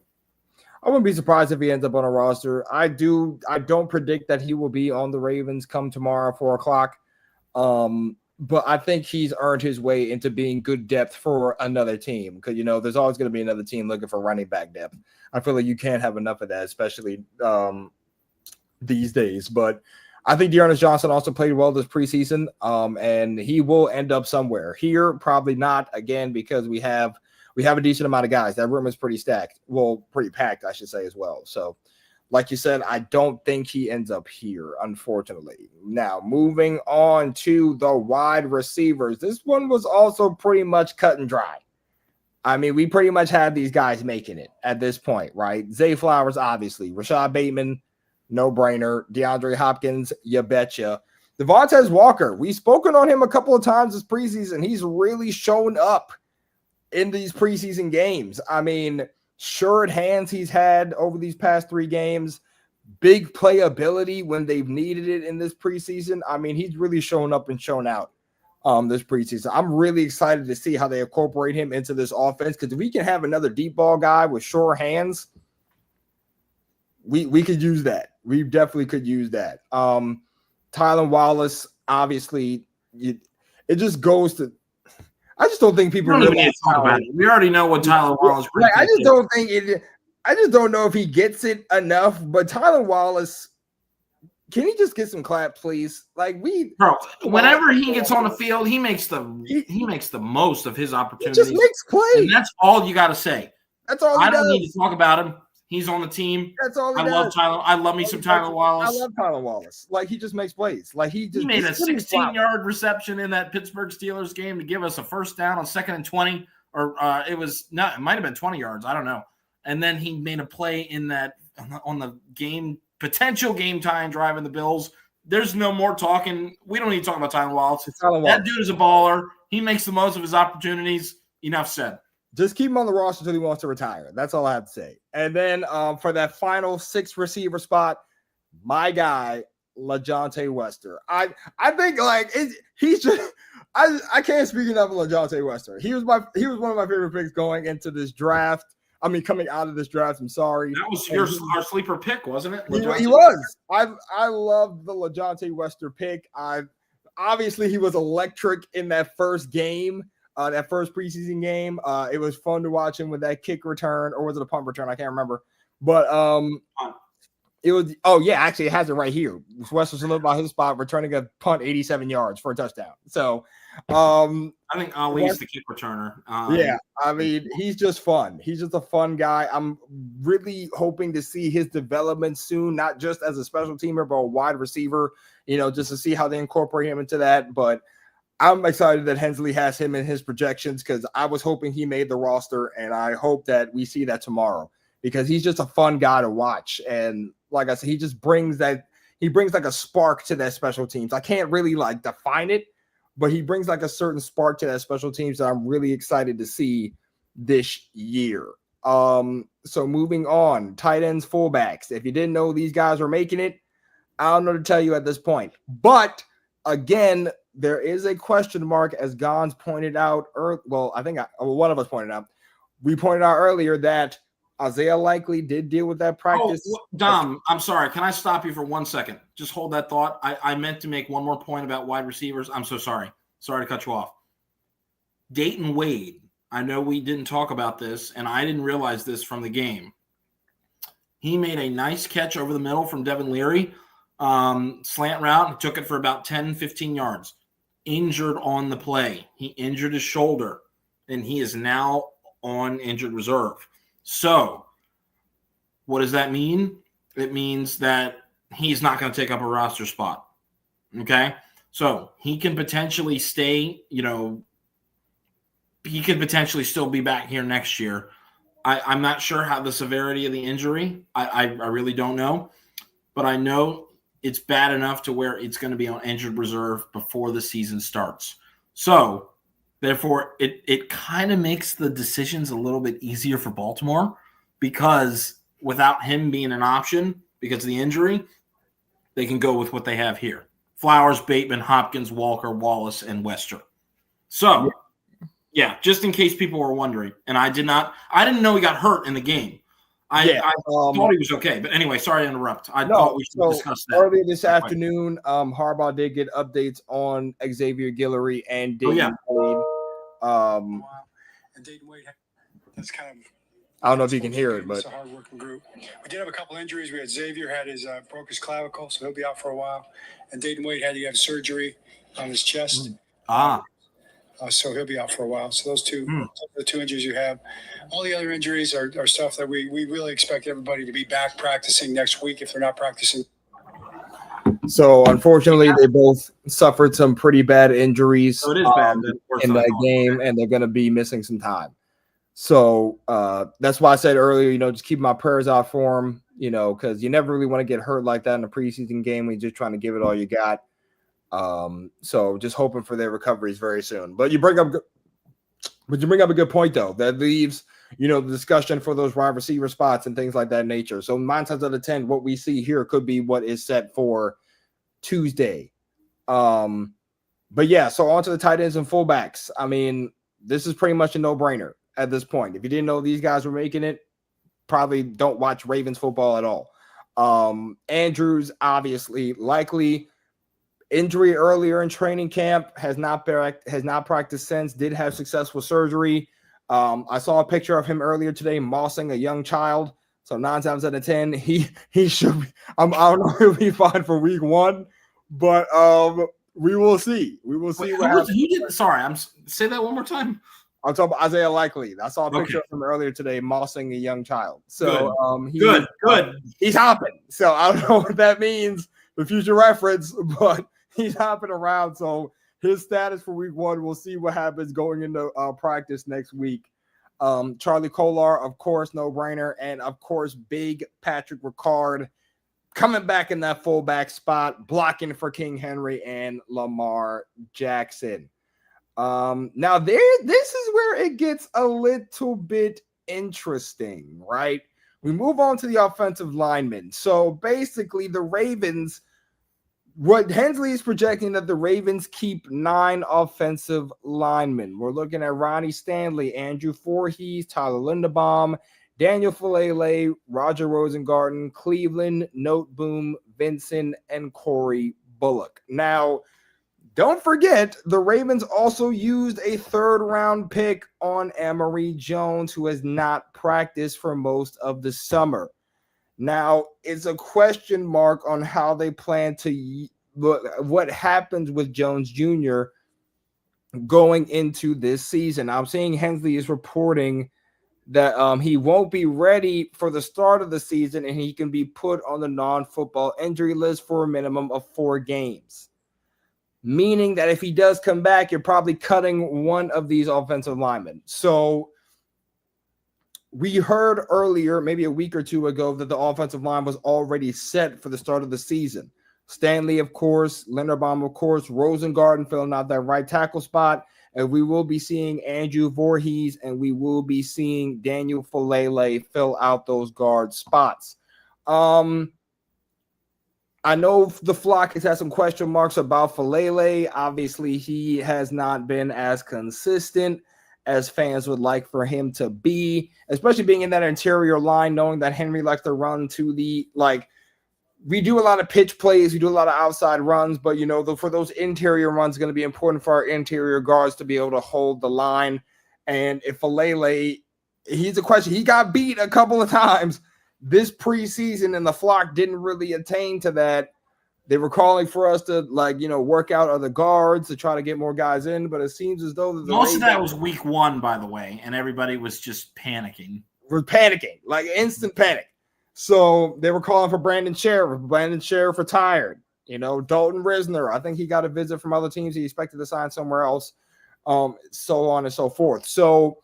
I wouldn't be surprised if he ends up on a roster. I don't predict that he will be on the Ravens come tomorrow, 4:00. But I think he's earned his way into being good depth for another team, because, there's always going to be another team looking for running back depth. I feel like you can't have enough of that, especially these days. But I think Dearness Johnson also played well this preseason, and he will end up somewhere. Here, probably not, again, because we have a decent amount of guys. That room is pretty stacked. Well, pretty packed, I should say, as well. So, like you said, I don't think he ends up here, unfortunately. Now, moving on to the wide receivers. This one was also pretty much cut and dry. I mean, we pretty much had these guys making it at this point, right? Zay Flowers, obviously. Rashad Bateman, no-brainer. DeAndre Hopkins, you betcha. Devontae Walker, we've spoken on him a couple of times this preseason. He's really shown up in these preseason games. I mean, short hands he's had over these past 3 games, big playability when they've needed it in this preseason. I mean, he's really shown up and shown out this preseason. I'm really excited to see how they incorporate him into this offense, because if we can have another deep ball guy with sure hands, we could use that. We definitely could use that. Tylan Wallace, obviously, it just goes to – I just don't think people don't even need to talk about it. We already know what Tylan Wallace brings. I just don't know if he gets it enough. But Tylan Wallace, can he just get some claps, please? Whenever he gets on the field, he makes the most of his opportunities. He just makes plays. And that's all you got to say. That's all. I don't need to talk about him. He's on the team. That's all. I love Tylan. I love me some Tylan Wallace. I love Tylan Wallace. He just makes plays. He made a 16-yard reception in that Pittsburgh Steelers game to give us a first down on 2nd and 20, or it might have been 20 yards. I don't know. And then he made a play in that on the potential game time drive in the Bills. There's no more talking. We don't need to talk about Tylan Wallace. That dude is a baller. He makes the most of his opportunities. Enough said. Just keep him on the roster until he wants to retire. That's all I have to say. And then for that final 6 receiver spot, my guy, LaJohntay Wester. I think he's just I can't speak enough of LaJohntay Wester. He was one of my favorite picks going into this draft. I mean, coming out of this draft. I'm sorry. That was our sleeper pick, wasn't it? He was. I love the LaJohntay Wester pick. Obviously he was electric in that first game. That first preseason game, it was fun to watch him with that kick return, or was it a punt return? I can't remember. But it was. Oh yeah, actually, it has it right here. West was a little by his spot, returning a punt 87 yards for a touchdown. So, I think Ali's the kick returner. Yeah, I mean, he's just fun. He's just a fun guy. I'm really hoping to see his development soon, not just as a special teamer, but a wide receiver. Just to see how they incorporate him into that, but. I'm excited that Hensley has him in his projections, because I was hoping he made the roster, and I hope that we see that tomorrow, because he's just a fun guy to watch. And like I said, he just brings a spark to that special teams. I can't really define it, but he brings a certain spark to that special teams that I'm really excited to see this year. So moving on, tight ends, fullbacks. If you didn't know these guys were making it, I don't know to tell you at this point. But again, there is a question mark, as Gonz pointed out. I think one of us pointed out. We pointed out earlier that Isaiah Likely did deal with that practice. Oh, Dom, I'm sorry. Can I stop you for 1 second? Just hold that thought. I meant to make one more point about wide receivers. I'm so sorry. Sorry to cut you off. Dayton Wade. I know we didn't talk about this, and I didn't realize this from the game. He made a nice catch over the middle from Devin Leary, slant route, and took it for about 10, 15 yards. Injured on the play. He injured his shoulder, and he is now on injured reserve. So what does that mean? It means that he's not going to take up a roster spot. Okay? So he can potentially stay, he could potentially still be back here next year. I'm not sure how the severity of the injury. I really don't know. But I know it's bad enough to where it's going to be on injured reserve before the season starts. So, therefore, it kind of makes the decisions a little bit easier for Baltimore because without him being an option because of the injury, they can go with what they have here. Flowers, Bateman, Hopkins, Walker, Wallace, and Wester. So, yeah, just in case people were wondering. And I didn't know he got hurt in the game. I thought he was okay. But anyway, sorry to interrupt. I thought we should discuss that. Earlier this afternoon, Harbaugh did get updates on Xavier Guillory and Dayton Wade. And Dayton Wade, that's kind of I don't know if you can hear it, but it's a hard-working group. We did have a couple injuries. We had Xavier had broke his clavicle, so he'll be out for a while. And Dayton Wade had to have surgery on his chest. So he'll be out for a while. So those two are the two injuries you have. All the other injuries are stuff that we really expect everybody to be back practicing next week if they're not practicing. So unfortunately, they both suffered some pretty bad injuries so it is bad in that game, and they're going to be missing some time. So that's why I said earlier, just keep my prayers out for them, because you never really want to get hurt like that in a preseason game when you're just trying to give it all you got. So just hoping for their recoveries very soon. But you bring up a good point though. That leaves, the discussion for those wide receiver spots and things like that nature. So 9 times out of 10, what we see here could be what is set for Tuesday. But yeah, so on to the tight ends and fullbacks. I mean, this is pretty much a no-brainer at this point. If you didn't know these guys were making it, probably don't watch Ravens football at all. Andrews, obviously, likely. Injury earlier in training camp, has not practiced since, did have successful surgery. I saw a picture of him earlier today mossing a young child. So 9 times out of 10, he should be, I don't know if he'll be fine for week 1, but we will see. We will see. Say that one more time. I'm talking about Isaiah Likely. I saw a picture of him earlier today mossing a young child. So good. He's hopping. So I don't know what that means for future reference, but he's hopping around. So his status for week 1, we'll see what happens going into practice next week. Charlie Kolar, of course, no-brainer. And, of course, big Patrick Ricard coming back in that fullback spot, blocking for King Henry and Lamar Jackson. Now, this is where it gets a little bit interesting, right? We move on to the offensive linemen. So, basically, the Ravens – what Hensley is projecting that the Ravens keep 9 offensive linemen. We're looking at Ronnie Stanley, Andrew Voorhees, Tyler Linderbaum, Daniel Falele, Roger Rosengarten, Cleveland, Noteboom, Vincent, and Corey Bullock. Now, don't forget, the Ravens also used a 3rd-round pick on Emory Jones, who has not practiced for most of the summer. Now, it's a question mark on how they plan to what happens with Jones Jr. going into this season. I'm seeing Hensley is reporting that he won't be ready for the start of the season, and he can be put on the non-football injury list for a minimum of 4 games. Meaning that if he does come back, you're probably cutting one of these offensive linemen. So we heard earlier, maybe a week or 2 ago, that the offensive line was already set for the start of the season. Stanley, of course, Linderbaum, of course, Rosengarten filling out that right tackle spot, and we will be seeing Andrew Voorhees, and we will be seeing Daniel Falele fill out those guard spots. I know the flock has had some question marks about Falele. Obviously, he has not been as consistent as fans would like for him to be, especially being in that interior line, knowing that Henry likes to run to the, we do a lot of pitch plays, we do a lot of outside runs, but, for those interior runs, it's going to be important for our interior guards to be able to hold the line And if Falele, he's a question. He got beat a couple of times this preseason, and the flock didn't really attain to that. They were calling for us to work out other guards to try to get more guys in, but it seems as though most of that was week 1, by the way, and everybody was just panicking. We're panicking, like instant panic. So they were calling for Brandon Sheriff. Brandon Sheriff retired. Dalton Risner, I think he got a visit from other teams. He expected to sign somewhere else, so on and so forth. So,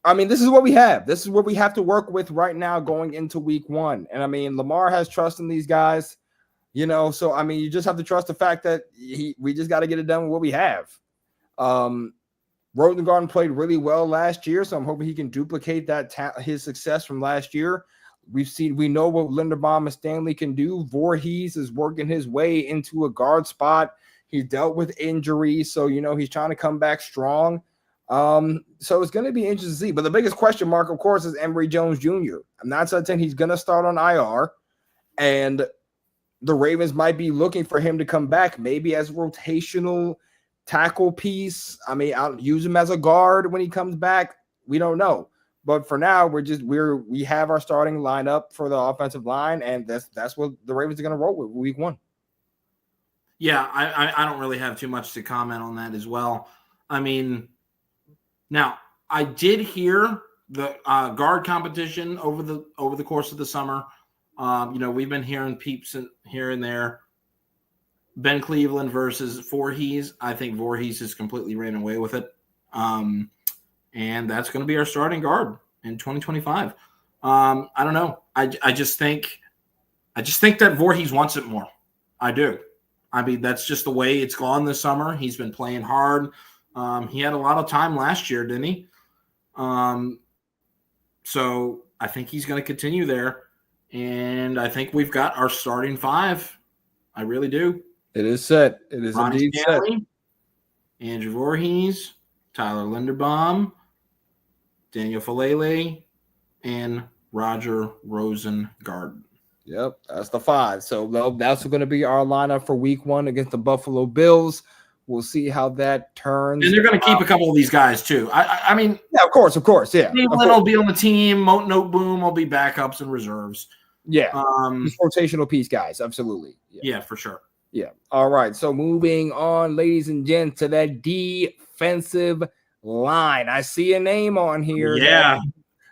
I mean, this is what we have. This is what we have to work with right now going into week 1. And, I mean, Lamar has trust in these guys. So I mean, you just have to trust the fact that we just got to get it done with what we have. Rosengarten played really well last year, so I'm hoping he can duplicate that his success from last year. We know what Linderbaum and Stanley can do. Voorhees is working his way into a guard spot. He's dealt with injuries, so he's trying to come back strong. So it's going to be interesting to see. But the biggest question mark, of course, is Emory Jones Jr. I'm not saying he's going to start on IR, and the Ravens might be looking for him to come back, maybe as a rotational tackle piece. I mean, I'll use him as a guard when he comes back. We don't know. But for now, we have our starting lineup for the offensive line, and that's what the Ravens are going to roll with week 1. Yeah, I don't really have too much to comment on that as well. I mean, now I did hear the guard competition over the course of the summer. We've been hearing peeps here and there. Ben Cleveland versus Voorhees. I think Voorhees has completely ran away with it. And that's going to be our starting guard in 2025. I don't know. I just think that Voorhees wants it more. I do. I mean, that's just the way it's gone this summer. He's been playing hard. He had a lot of time last year, didn't he? So I think he's going to continue there. And I think we've got our starting 5. I really do. It is set. It is Ronnie indeed Stanley, set. Andrew Voorhees, Tyler Linderbaum, Daniel Falele, and Roger Rosengarten. Yep, that's the 5. So that's going to be our lineup for week 1 against the Buffalo Bills. We'll see how that turns. And they're going to keep a couple of these guys too. I mean, yeah, of course, yeah. Cleveland will be on the team. No Boom will be backups and reserves. Yeah, rotational piece guys, absolutely. Yeah, for sure. Yeah. All right. So moving on, ladies and gents, to that defensive line. I see a name on here. Yeah.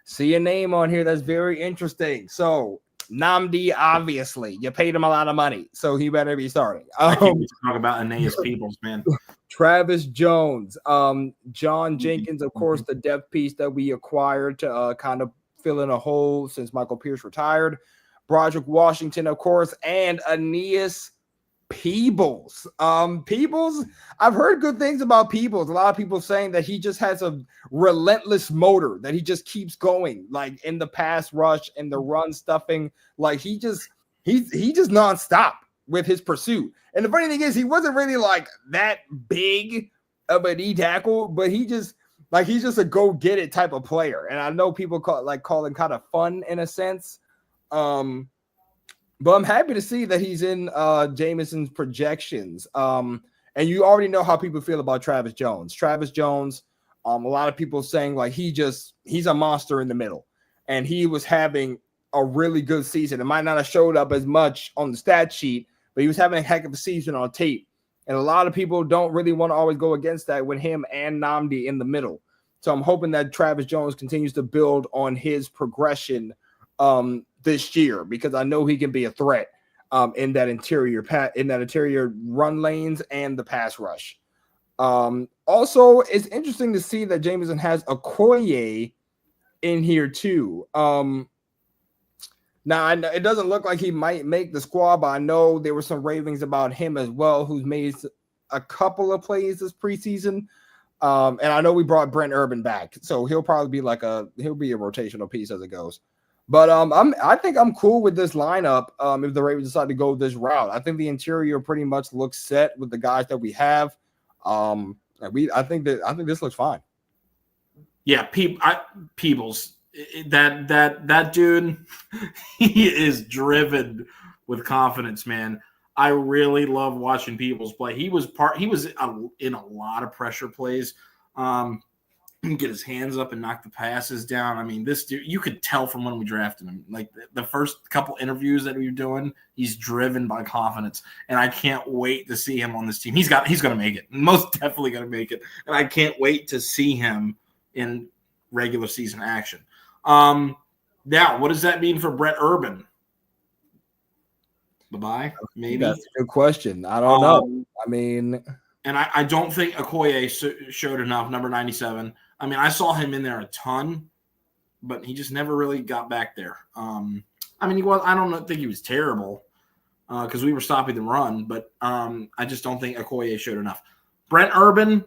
See a name on here that's very interesting. So Nnamdi, obviously, you paid him a lot of money, so he better be starting. I can't talk about Aeneas Peoples, man. Travis Jones, John Jenkins, of course, the depth piece that we acquired to kind of fill in a hole since Michael Pierce retired. Broderick Washington, of course, and Aeneas Peebles. Peebles, I've heard good things about Peebles. A lot of people saying that he just has a relentless motor, that he just keeps going, like in the pass rush and the run stuffing. Like he's just nonstop with his pursuit. And the funny thing is, he wasn't really like that big of a D tackle, but he's just a go get it type of player. And I know people call him kind of fun in a sense. But I'm happy to see that he's in Jameson's projections. And you already know how people feel about Travis Jones. Travis Jones, a lot of people saying like he's a monster in the middle. And he was having a really good season. It might not have showed up as much on the stat sheet, but he was having a heck of a season on tape. And a lot of people don't really want to always go against that with him and Nnamdi in the middle. So I'm hoping that Travis Jones continues to build on his progression this year, because I know he can be a threat in that interior run lanes and the pass rush. Also, it's interesting to see that Jameson has Okoye in here too. Now I know it doesn't look like he might make the squad, but I know there were some ravings about him as well, who's made a couple of plays this preseason. And I know we brought Brent Urban back, so he'll probably be he'll be a rotational piece as it goes. But I think I'm cool with this lineup. If the Ravens decide to go this route, I think the interior pretty much looks set with the guys that we have. I think this looks fine. Yeah, Peebles, that dude, he is driven with confidence, man. I really love watching Peebles play. He was in a lot of pressure plays. get his hands up and knock the passes down. I mean, this dude, you could tell from when we drafted him. Like the first couple interviews that we were doing, he's driven by confidence, and I can't wait to see him on this team. He's going to make it. Most definitely going to make it, and I can't wait to see him in regular season action. Now, what does that mean for Brett Urban? Bye-bye, maybe. That's a good question. I don't know. I mean, and I don't think Okoye showed enough, number 97. I mean, I saw him in there a ton, but he just never really got back there. I mean, I don't think he was terrible because we were stopping the run, but I just don't think Okoye showed enough. Brent Urban,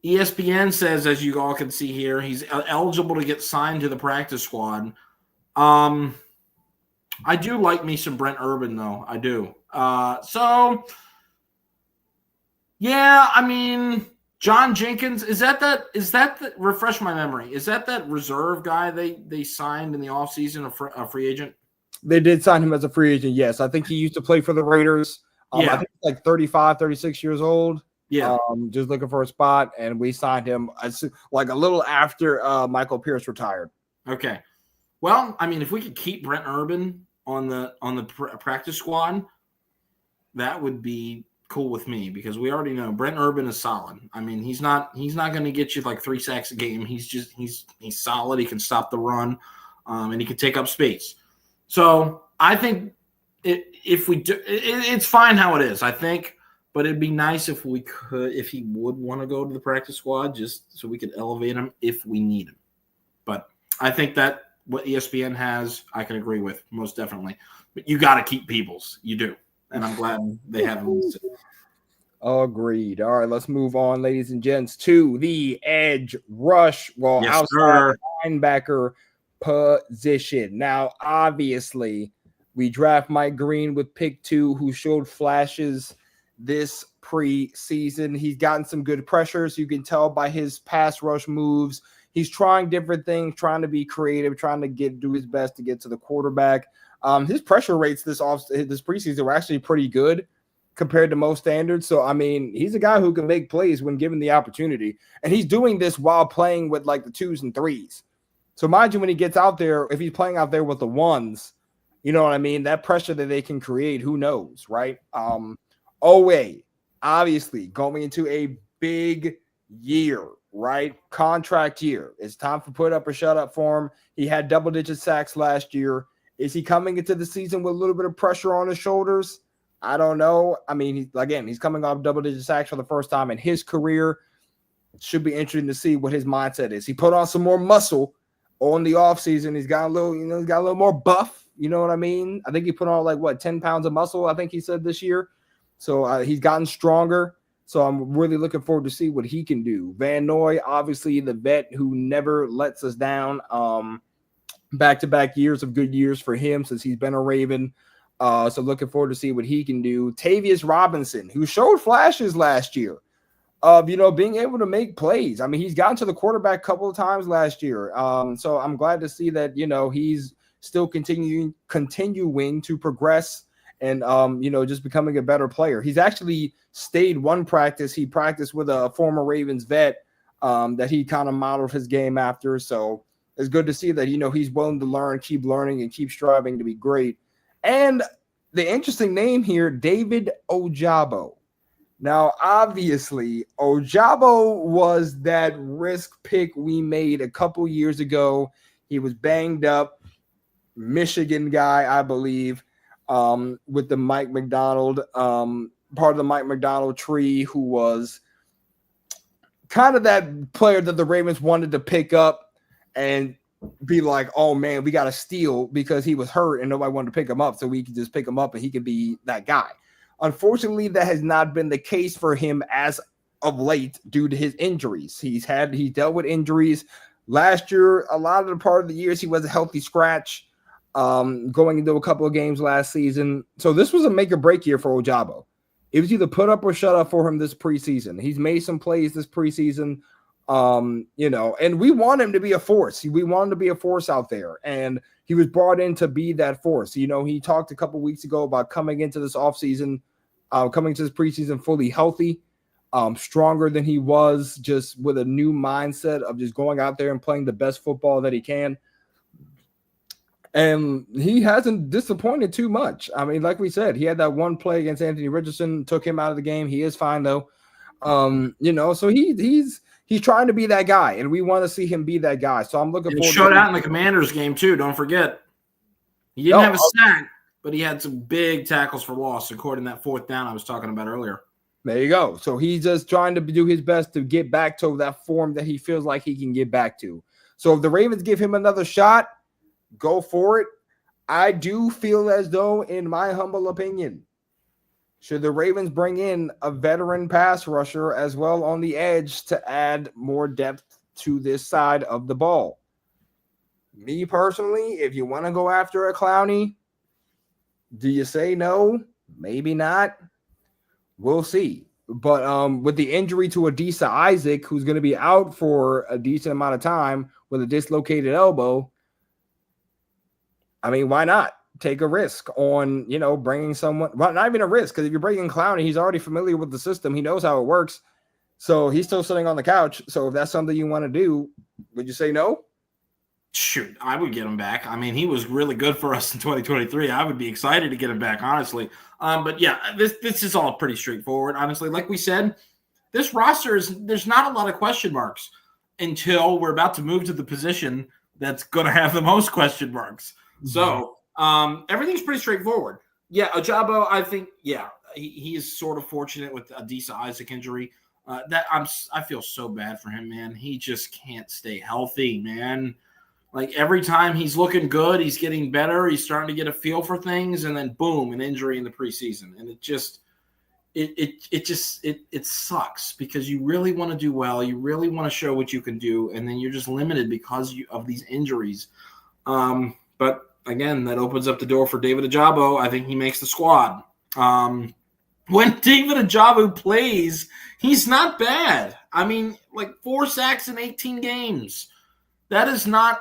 ESPN says, as you all can see here, he's eligible to get signed to the practice squad. I do like me some Brent Urban, though. I do. Yeah, I mean, John Jenkins, is that refresh my memory, is that reserve guy they signed in the offseason, a free agent? They did sign him as a free agent, yes. I think he used to play for the Raiders. Yeah. I think he's like 35, 36 years old. Yeah. Just looking for a spot, and we signed him like a little after Michael Pierce retired. Okay. Well, I mean, if we could keep Brent Urban on the practice squad, that would be cool with me, because we already know Brent Urban is solid. I mean, he's not going to get you like 3 sacks a game. He's solid. He can stop the run, and he can take up space. So I think if we do, it's fine how it is, I think. But it'd be nice if he would want to go to the practice squad, just so we could elevate him if we need him. But I think that what ESPN has, I can agree with most definitely. But you got to keep Peebles. You do. And I'm glad they have him. Agreed. All right, let's move on, ladies and gents, to the edge rush. Well, yes, outside linebacker position. Now, obviously, we draft Mike Green with pick 2, who showed flashes this preseason. He's gotten some good pressures. You can tell by his pass rush moves. He's trying different things, trying to be creative, trying to do his best to get to the quarterback. His pressure rates this preseason were actually pretty good compared to most standards. So, I mean, he's a guy who can make plays when given the opportunity. And he's doing this while playing with like the 2s and 3s. So mind you, when he gets out there, if he's playing out there with the 1s, you know what I mean? That pressure that they can create, who knows, right? OA, obviously, going into a big year, right? Contract year. It's time for put up or shut up for him. He had double-digit sacks last year. Is he coming into the season with a little bit of pressure on his shoulders? I don't know. I mean, he's coming off double-digit sacks for the first time in his career. Should be interesting to see what his mindset is. He put on some more muscle on the offseason. He's got a little more buff. You know what I mean? I think he put on 10 pounds of muscle, I think he said this year. So he's gotten stronger. So I'm really looking forward to see what he can do. Van Noy, obviously the vet who never lets us down. Back-to-back years of good years for him since he's been a Raven. So looking forward to see what he can do. Tavius Robinson, who showed flashes last year of, being able to make plays. I mean, he's gotten to the quarterback a couple of times last year. So I'm glad to see that, he's still continuing to progress and, just becoming a better player. He's actually stayed one practice. He practiced with a former Ravens vet that he kind of modeled his game after. So it's good to see that, he's willing to learn, keep learning, and keep striving to be great. And the interesting name here, David Ojabo. Now, obviously, Ojabo was that risk pick we made a couple years ago. He was banged up, Michigan guy, I believe, with the Mike McDonald, part of the Mike McDonald tree, who was kind of that player that the Ravens wanted to pick up and be like, oh man, we got to steal, because he was hurt and nobody wanted to pick him up. So we could just pick him up and he could be that guy. Unfortunately, that has not been the case for him as of late due to his injuries. He dealt with injuries last year. A lot of the part of the years he was a healthy scratch, going into a couple of games last season. So this was a make or break year for Ojabo. It was either put up or shut up for him this preseason. He's made some plays this preseason. And we want him to be a force. We want him to be a force out there. And he was brought in to be that force. He talked a couple weeks ago about coming into this offseason, coming to this preseason fully healthy. stronger than he was, just with a new mindset of just going out there and playing the best football that he can. And he hasn't disappointed too much. I mean, like we said, he had that one play against Anthony Richardson, took him out of the game. He is fine though. So he's trying to be that guy, and we want to see him be that guy. So I'm looking forward. He showed out in the Commanders game too. Don't forget, he didn't have a sack, but he had some big tackles for loss, according to that fourth down I was talking about earlier. There you go. So he's just trying to do his best to get back to that form that he feels like he can get back to. So if the Ravens give him another shot, go for it. I do feel as though, in my humble opinion, should the Ravens bring in a veteran pass rusher as well on the edge to add more depth to this side of the ball. Me personally, if you want to go after a Clowney, do you say no? Maybe not. We'll see. But with the injury to Adisa Isaac, who's going to be out for a decent amount of time with a dislocated elbow, I mean, why not take a risk on, bringing someone? Well, not even a risk, because if you're bringing Clowney, he's already familiar with the system. He knows how it works. So he's still sitting on the couch. So if that's something you want to do, would you say no? Shoot, I would get him back. I mean, he was really good for us in 2023. I would be excited to get him back, honestly. But yeah, this is all pretty straightforward, honestly. Like we said, this roster there's not a lot of question marks until we're about to move to the position that's going to have the most question marks. So everything's pretty straightforward. Yeah, Ajabo, I think, he is sort of fortunate with Adisa Isaac injury. I feel so bad for him, man. He just can't stay healthy, man. Like every time he's looking good, he's getting better, he's starting to get a feel for things, and then boom, an injury in the preseason. And it sucks because you really want to do well, you really want to show what you can do, and then you're just limited because of these injuries. But again, that opens up the door for David Ajabo. I think he makes the squad. When David Ajabo plays, he's not bad. I mean, like 4 sacks in 18 games. That's not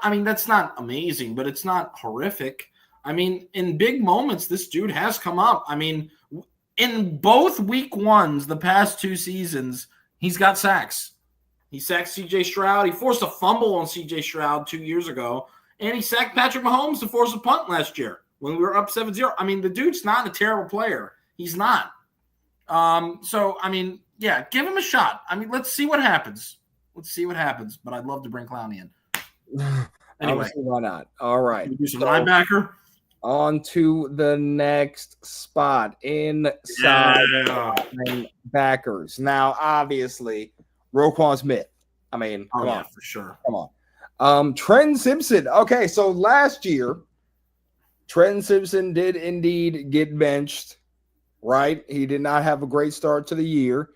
amazing, but it's not horrific. I mean, in big moments, this dude has come up. I mean, in both week ones, the past 2 seasons, he's got sacks. He sacked C.J. Stroud. He forced a fumble on C.J. Stroud 2 years ago. And he sacked Patrick Mahomes to force a punt last year when we were up 7-0. I mean, the dude's not a terrible player. He's not. So, I mean, yeah, give him a shot. I mean, let's see what happens. But I'd love to bring Clowney in. Anyway. Why not? All right. Do some linebacker. On to the next spot inside linebackers. Now, obviously, Roquan Smith. I mean, come on. For sure. Come on. Trenton Simpson. Okay, so last year, Trenton Simpson did indeed get benched, right? He did not have a great start to the year,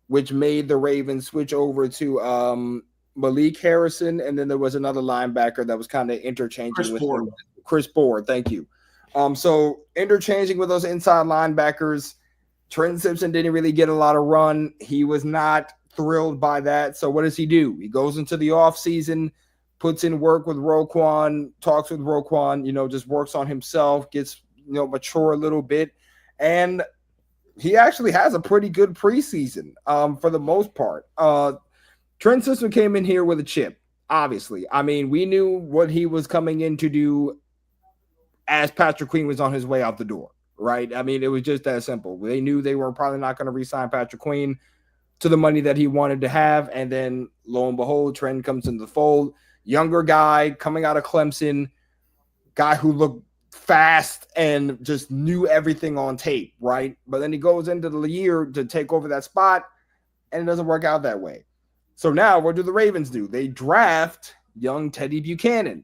which made the Ravens switch over to Malik Harrison, and then there was another linebacker that was kind of interchanging with him. Chris Board, thank you. So interchanging with those inside linebackers, Trenton Simpson didn't really get a lot of run. He was not thrilled by that. So what does he do? He goes into the offseason, puts in work with Roquan, talks with Roquan, just works on himself, gets, mature a little bit. And he actually has a pretty good preseason for the most part. Trent Simpson came in here with a chip, obviously. I mean, we knew what he was coming in to do as Patrick Queen was on his way out the door, right? I mean, it was just that simple. They knew they were probably not going to re-sign Patrick Queen to the money that he wanted to have. And then, lo and behold, Trent comes into the fold. Younger guy coming out of Clemson, guy who looked fast and just knew everything on tape, right? But then he goes into the year to take over that spot, and it doesn't work out that way. So now what do the Ravens do? They draft young Teddy Buchanan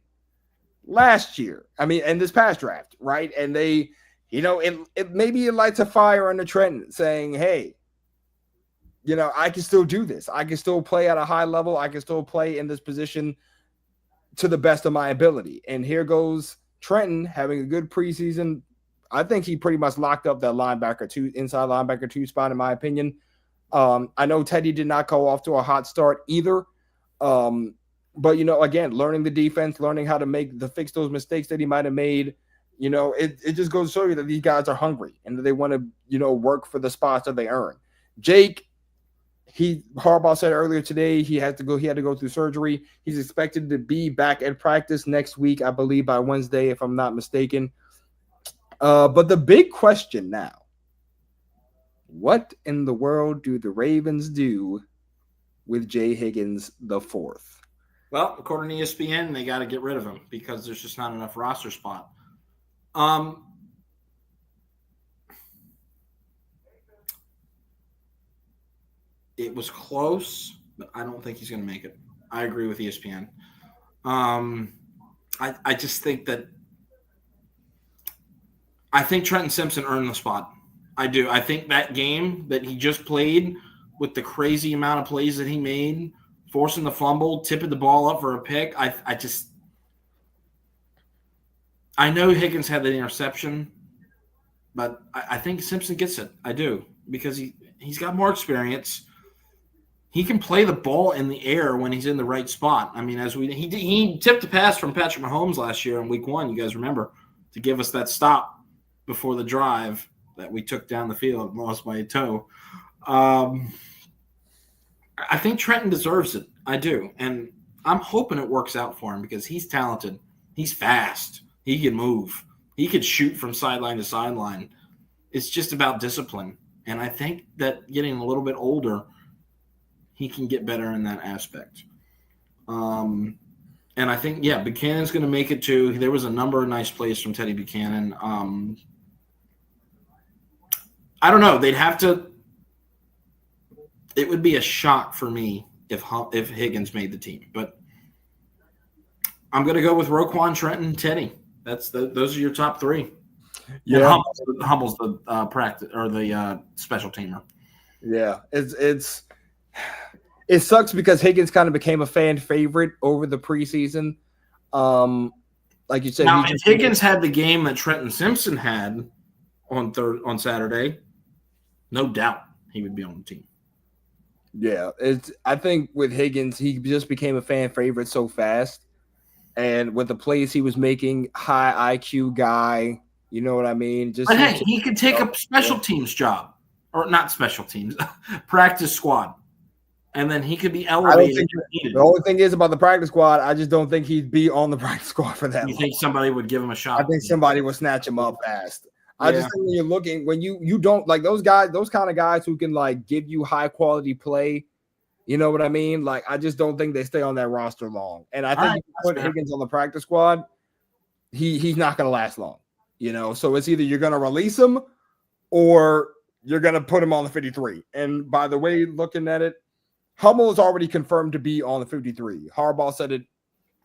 last year. I mean, and this past draft, right? And they, it maybe it lights a fire under Trenton saying, hey, I can still do this. I can still play at a high level. I can still play in this position to the best of my ability. And here goes Trenton having a good preseason. I think he pretty much locked up that inside linebacker 2 spot, in my opinion. I know Teddy did not go off to a hot start either. But, again, learning the defense, learning how to fix those mistakes that he might have made, it just goes to show you that these guys are hungry and that they want to, work for the spots that they earn. Jake, Harbaugh said earlier today he had to go through surgery. He's expected to be back at practice next week, I believe by Wednesday, if I'm not mistaken. But the big question now, what in the world do the Ravens do with Jay Higgins the fourth? Well, according to ESPN, they got to get rid of him because there's just not enough roster spot. It was close, but I don't think he's going to make it. I agree with ESPN. I just think that I think Trenton Simpson earned the spot. I do. I think that game that he just played with the crazy amount of plays that he made, forcing the fumble, tipping the ball up for a pick, I know Higgins had the interception, but I think Simpson gets it. I do, because he's got more experience. He can play the ball in the air when he's in the right spot. I mean, he tipped a pass from Patrick Mahomes last year in Week 1. You guys remember, to give us that stop before the drive that we took down the field and lost by a toe. I think Trenton deserves it. I do, and I'm hoping it works out for him because he's talented. He's fast. He can move. He could shoot from sideline to sideline. It's just about discipline, and I think that getting a little bit older, he can get better in that aspect. And I think, Buchanan's going to make it too. There was a number of nice plays from Teddy Buchanan. I don't know. They'd have to – it would be a shock for me if Higgins made the team. But I'm going to go with Roquan, Trenton, Teddy. Those are your top three. Yeah, Hummel's the practice or the special teamer. Yeah, it sucks because Higgins kind of became a fan favorite over the preseason. Like you said, now if Higgins had the game that Trenton Simpson had on Saturday, no doubt he would be on the team. Yeah, I think with Higgins, he just became a fan favorite so fast, and with the plays he was making, high IQ guy. You know what I mean? But hey, he could take a special teams job, or not special teams, practice squad, and then he could be elevated. The only thing is about the practice squad, I just don't think he'd be on the practice squad for that. You think somebody would give him a shot? I think somebody would snatch him up fast. I just think when you're looking, when you don't like those guys, those kind of guys who can like give you high quality play. You know what I mean? Like, I just don't think they stay on that roster long. And I think if you put Higgins on the practice squad, he's not going to last long. You know, so it's either you're going to release him or you're going to put him on the 53. And by the way, looking at it, Hummel is already confirmed to be on the 53. Harbaugh said it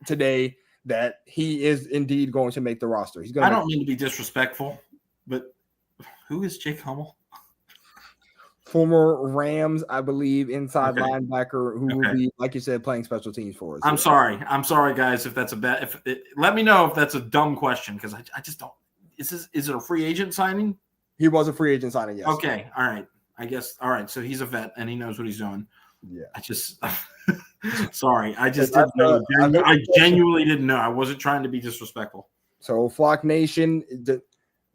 today that he is indeed going to make the roster. He's going. I don't mean to be disrespectful, but who is Jake Hummel? Former Rams, I believe, inside linebacker who will be, like you said, playing special teams for us. I'm sorry, guys. If that's a bad, let me know if that's a dumb question because I just don't. Is it a free agent signing? He was a free agent signing, yes. Okay, all right. I guess all right. So he's a vet and he knows what he's doing. Yeah. I just sorry. I just didn't know. I genuinely didn't know. I wasn't trying to be disrespectful. So Flock Nation,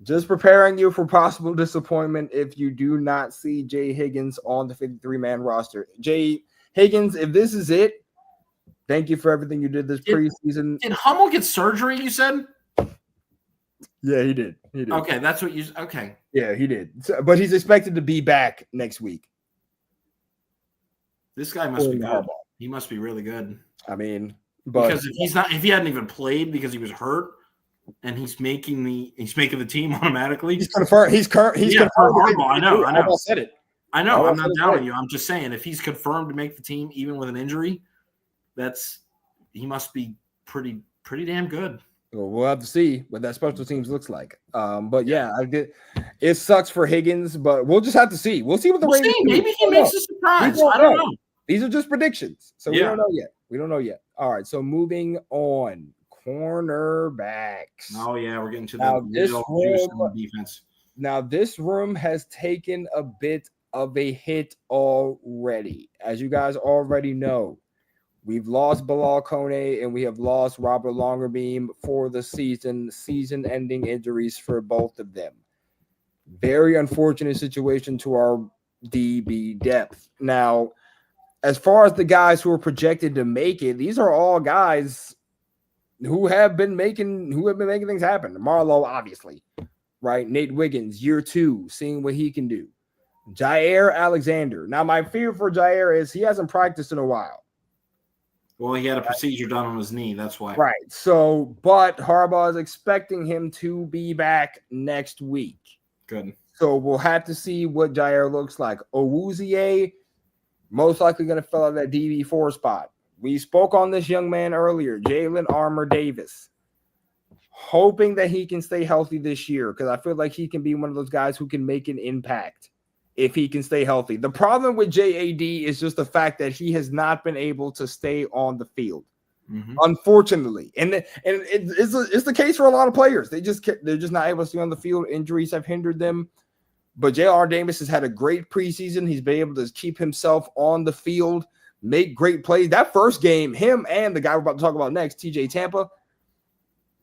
just preparing you for possible disappointment if you do not see Jay Higgins on the 53-man roster. Jay Higgins, if this is it, thank you for everything you did this preseason. Did Hummel get surgery, you said? Yeah, he did. Okay, that's what you – okay. Yeah, he did. But he's expected to be back next week. This guy must be good. He must be really good. I mean – because if he hadn't even played because he was hurt – and he's making the team automatically. He's confirmed. He's confirmed. Harbaugh. I know. I said it. I know. I'm not doubting you. I'm just saying if he's confirmed to make the team, even with an injury, he must be pretty damn good. Well, we'll have to see what that special teams looks like. But yeah, it sucks for Higgins, but we'll just have to see. We'll see what the Ravens do. Maybe he makes a surprise. I don't know. These are just predictions, so we don't know yet. All right. So moving on. Cornerbacks. Oh yeah, we're getting to the juice in the defense. Now this room has taken a bit of a hit already. As you guys already know, we've lost Bilal Kone and we have lost Robert Longerbeam for the season-ending injuries for both of them. Very unfortunate situation to our DB depth. Now, as far as the guys who are projected to make it, these are all guys who have been making things happen. Marlowe, obviously, right? Nate Wiggins, year 2, seeing what he can do. Jair Alexander. Now, my fear for Jair is he hasn't practiced in a while. Well, he had a procedure done on his knee. That's why. Right. So, but Harbaugh is expecting him to be back next week. Good. So we'll have to see what Jair looks like. Owuzie, most likely going to fill out that DB4 spot. We spoke on this young man earlier, Jalen Armour Davis. Hoping that he can stay healthy this year because I feel like he can be one of those guys who can make an impact if he can stay healthy. The problem with JAD is just the fact that he has not been able to stay on the field, unfortunately. And it's the case for a lot of players. They're just not able to stay on the field. Injuries have hindered them. But J.R. Davis has had a great preseason. He's been able to keep himself on the field, make great plays. That first game, him and the guy we're about to talk about next, TJ Tampa,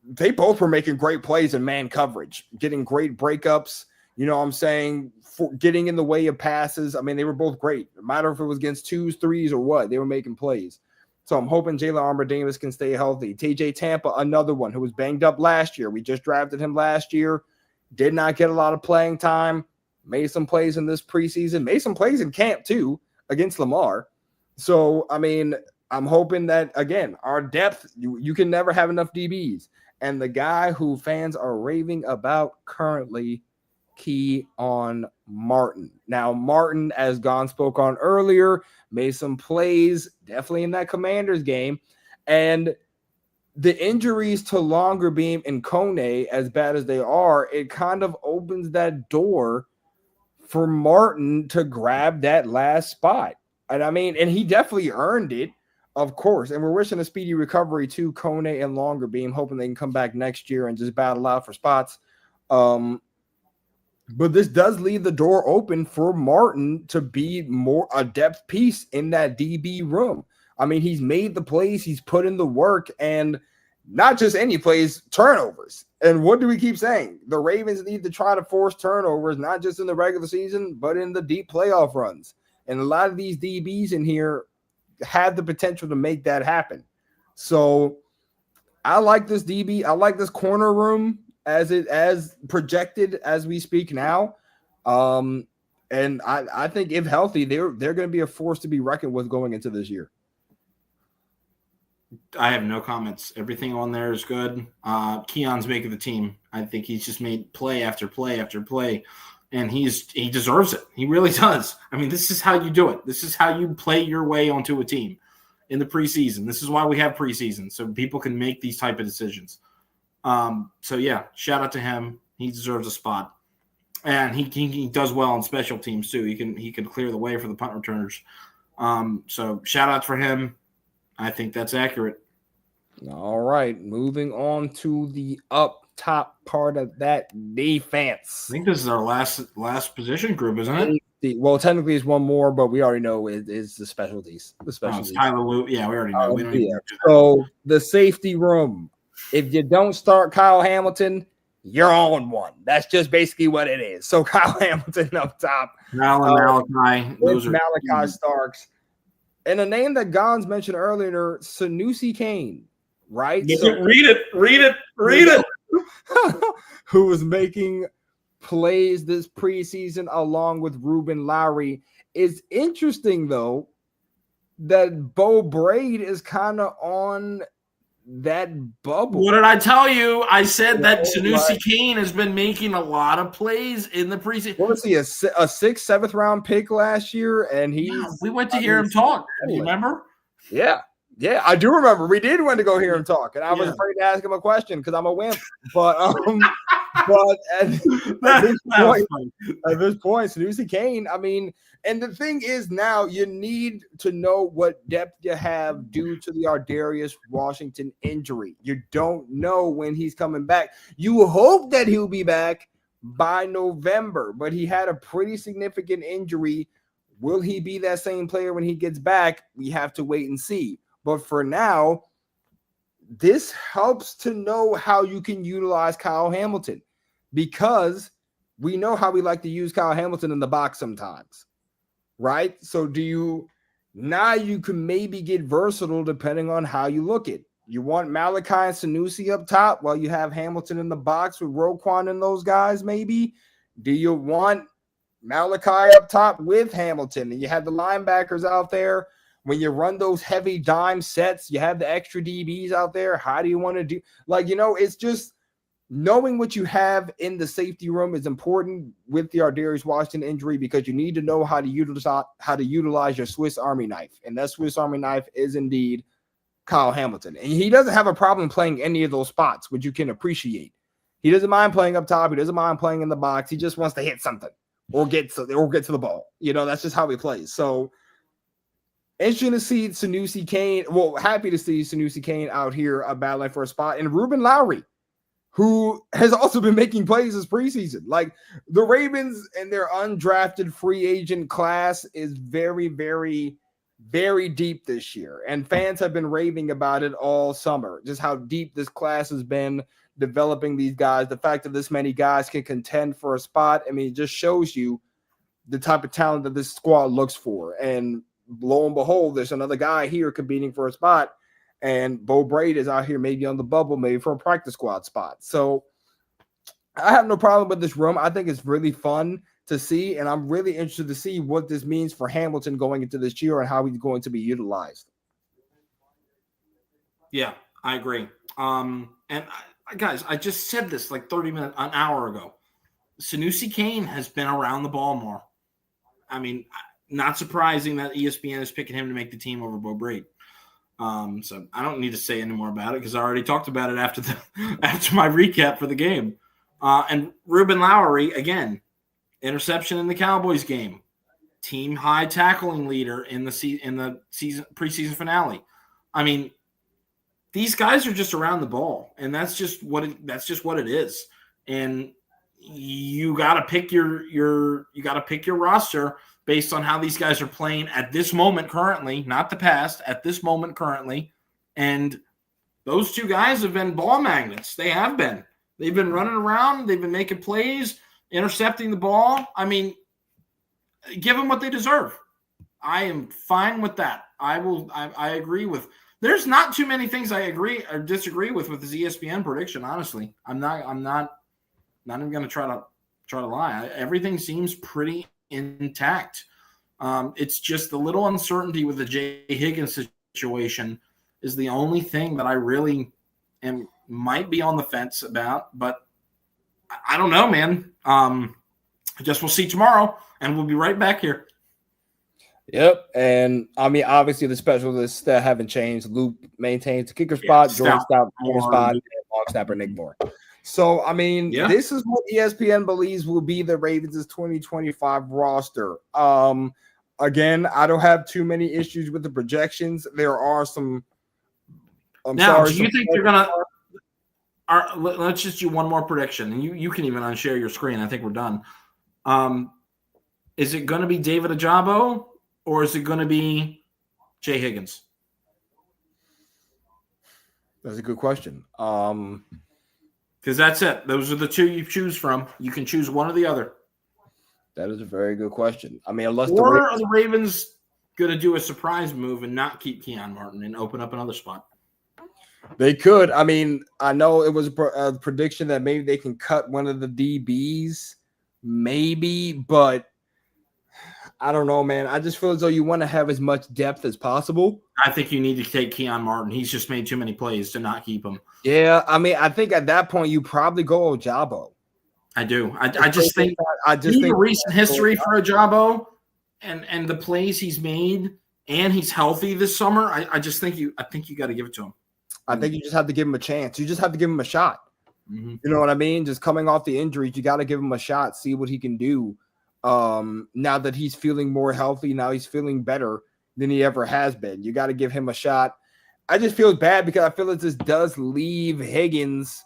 they both were making great plays in man coverage, getting great breakups. You know what I'm saying? For getting in the way of passes. I mean, they were both great. No matter if it was against 2s, 3s, or what, they were making plays. So I'm hoping Jalen Armour Davis can stay healthy. TJ Tampa, another one who was banged up last year. We just drafted him last year. Did not get a lot of playing time. Made some plays in this preseason. Made some plays in camp, too, against Lamar. So, I mean, I'm hoping that, again, our depth, you can never have enough DBs. And the guy who fans are raving about currently, Keon Martin. Now, Martin, as Gonz spoke on earlier, made some plays, definitely in that Commanders game. And the injuries to Longerbeam and Kone, as bad as they are, it kind of opens that door for Martin to grab that last spot. And I mean, and he definitely earned it, of course. And we're wishing a speedy recovery to Kone and Longerbeam, hoping they can come back next year and just battle out for spots. But this does leave the door open for Martin to be more a depth piece in that DB room. I mean, he's made the plays, he's put in the work, and not just any plays, turnovers. And what do we keep saying? The Ravens need to try to force turnovers, not just in the regular season, but in the deep playoff runs. And a lot of these DBs in here have the potential to make that happen. So I like this DB. I like this corner room as projected as we speak now. And I think if healthy, they're going to be a force to be reckoned with going into this year. I have no comments. Everything on there is good. Keon's making the team. I think he's just made play after play after play, and he deserves it. He really does. I mean, this is how you do it. This is how you play your way onto a team in the preseason. This is why we have preseason, so people can make these type of decisions. So yeah, shout out to him. He deserves a spot, and he does well on special teams too. He can clear the way for the punt returners. So shout out for him. I think that's accurate. All right, moving on to the up top part of that defense. I think this is our last position group, isn't it? Well, technically it's one more, but we already know it is the specialties. The specialties. Tyler Lue. Yeah, we already know. We don't even So the safety room. If you don't start Kyle Hamilton, you're on one. That's just basically what it is. So Kyle Hamilton up top. Malachi. Those are Malachi Starks. And a name that Gonz mentioned earlier, Sanusi Kane, right? Read it. Who was making plays this preseason along with Ruben Lowry. It's interesting, though, that Bo Braid is kind of on that bubble. What did I tell you? I said that Sanusi Kane has been making a lot of plays in the preseason. What was he, a 6th, 7th round pick last year? And we went to hear him talk. Do you remember? Yeah, I do remember. We did want to go hear him talk, and I was afraid to ask him a question because I'm a wimp. But at this point, Sanusi Kane, I mean, and the thing is now you need to know what depth you have due to the Ardarius Washington injury. You don't know when he's coming back. You hope that he'll be back by November, but he had a pretty significant injury. Will he be that same player when he gets back? We have to wait and see. But for now, this helps to know how you can utilize Kyle Hamilton because we know how we like to use Kyle Hamilton in the box sometimes, right? So do you Now you can maybe get versatile depending on how you look at. You want Malachi and Sanusi up top while you have Hamilton in the box with Roquan and those guys, maybe? Do you want Malachi up top with Hamilton? And you have the linebackers out there. When you run those heavy dime sets, you have the extra DBs out there. How do you want to do? It's just knowing what you have in the safety room is important with the Ardarius Washington injury because you need to know how to utilize your Swiss Army knife. And that Swiss Army knife is indeed Kyle Hamilton. And he doesn't have a problem playing any of those spots, which you can appreciate. He doesn't mind playing up top. He doesn't mind playing in the box. He just wants to hit something or get to the ball. That's just how he plays. So interesting to see Sanusi Kane. Well, happy to see Sanusi Kane out here battling for a spot. And Ruben Lowry, who has also been making plays this preseason. Like the Ravens and their undrafted free agent class is very, very, very deep this year. And fans have been raving about it all summer, just how deep this class has been developing these guys. The fact that this many guys can contend for a spot, it just shows you the type of talent that this squad looks for. And lo and behold, there's another guy here competing for a spot. And Bo Braid is out here maybe on the bubble, maybe for a practice squad spot. So I have no problem with this room. I think it's really fun to see, and I'm really interested to see what this means for Hamilton going into this year and how he's going to be utilized. Yeah, I agree. Guys, I just said this like an hour ago. Sanusi Kane has been around the ball more. Not surprising that ESPN is picking him to make the team over Bo Braid. So I don't need to say any more about it because I already talked about it after my recap for the game. And Ruben Lowry, again, interception in the Cowboys game, team high tackling leader in the season preseason finale. These guys are just around the ball, and that's just what it is. And you got to pick your roster based on how these guys are playing at this moment currently, not the past, at this moment currently. And those two guys have been ball magnets. They have been. They've been running around. They've been making plays, intercepting the ball. Give them what they deserve. I am fine with that. I agree with. There's not too many things I agree or disagree with his ESPN prediction. Honestly, I'm not even going to try to lie. Everything seems pretty intact. It's just the little uncertainty with the Jay Higgins situation is the only thing that I really might be on the fence about, but I don't know, man. I guess we'll see tomorrow, and we'll be right back here. Yep, and obviously the specialists that haven't changed. Luke maintains the kicker spot, Jordan Stout spot, and long snapper Nick Moore. So, This is what ESPN believes will be the Ravens' 2025 roster. Again, I don't have too many issues with the projections. There are some. Do you think they're going to – let's just do one more prediction, and you can even unshare your screen. I think we're done. Is it going to be David Ojabo or is it going to be Jay Higgins? That's a good question. Because that's it. Those are the two you choose from. You can choose one or the other. That is a very good question. Unless are the Ravens going to do a surprise move and not keep Keon Martin and open up another spot? They could. I know it was a prediction that maybe they can cut one of the DBs, maybe, but I don't know, man. I just feel as though you want to have as much depth as possible. I think you need to take Keon Martin. He's just made too many plays to not keep him. Yeah, I think at that point you probably go Ojabo. I do. I just think the recent history for Ojabo and the plays he's made, and he's healthy this summer. I think you got to give it to him. I think you just have to give him a chance. You just have to give him a shot. Mm-hmm. You know what I mean? Just coming off the injuries, you got to give him a shot, see what he can do. Now that he's feeling more healthy, now he's feeling better than he ever has been. You got to give him a shot. I just feel bad because I feel like this does leave Higgins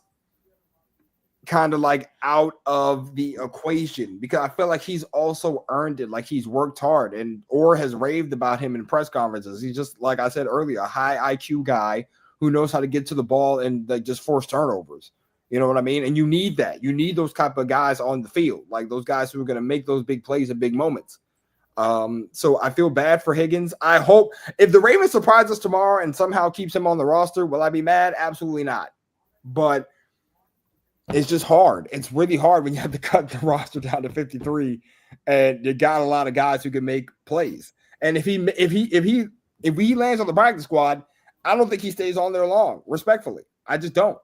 kind of like out of the equation because I feel like he's also earned it. Like he's worked hard and Orr has raved about him in press conferences. He's just, like I said earlier, a high IQ guy who knows how to get to the ball and like just force turnovers. You know what I mean? And you need that. You need those type of guys on the field, like those guys who are going to make those big plays and big moments. So I feel bad for Higgins. I hope if the Ravens surprise us tomorrow and somehow keeps him on the roster, will I be mad? Absolutely not. But it's just hard. It's really hard when you have to cut the roster down to 53 and you got a lot of guys who can make plays. And if he lands on the practice squad, I don't think he stays on there long, respectfully. I just don't.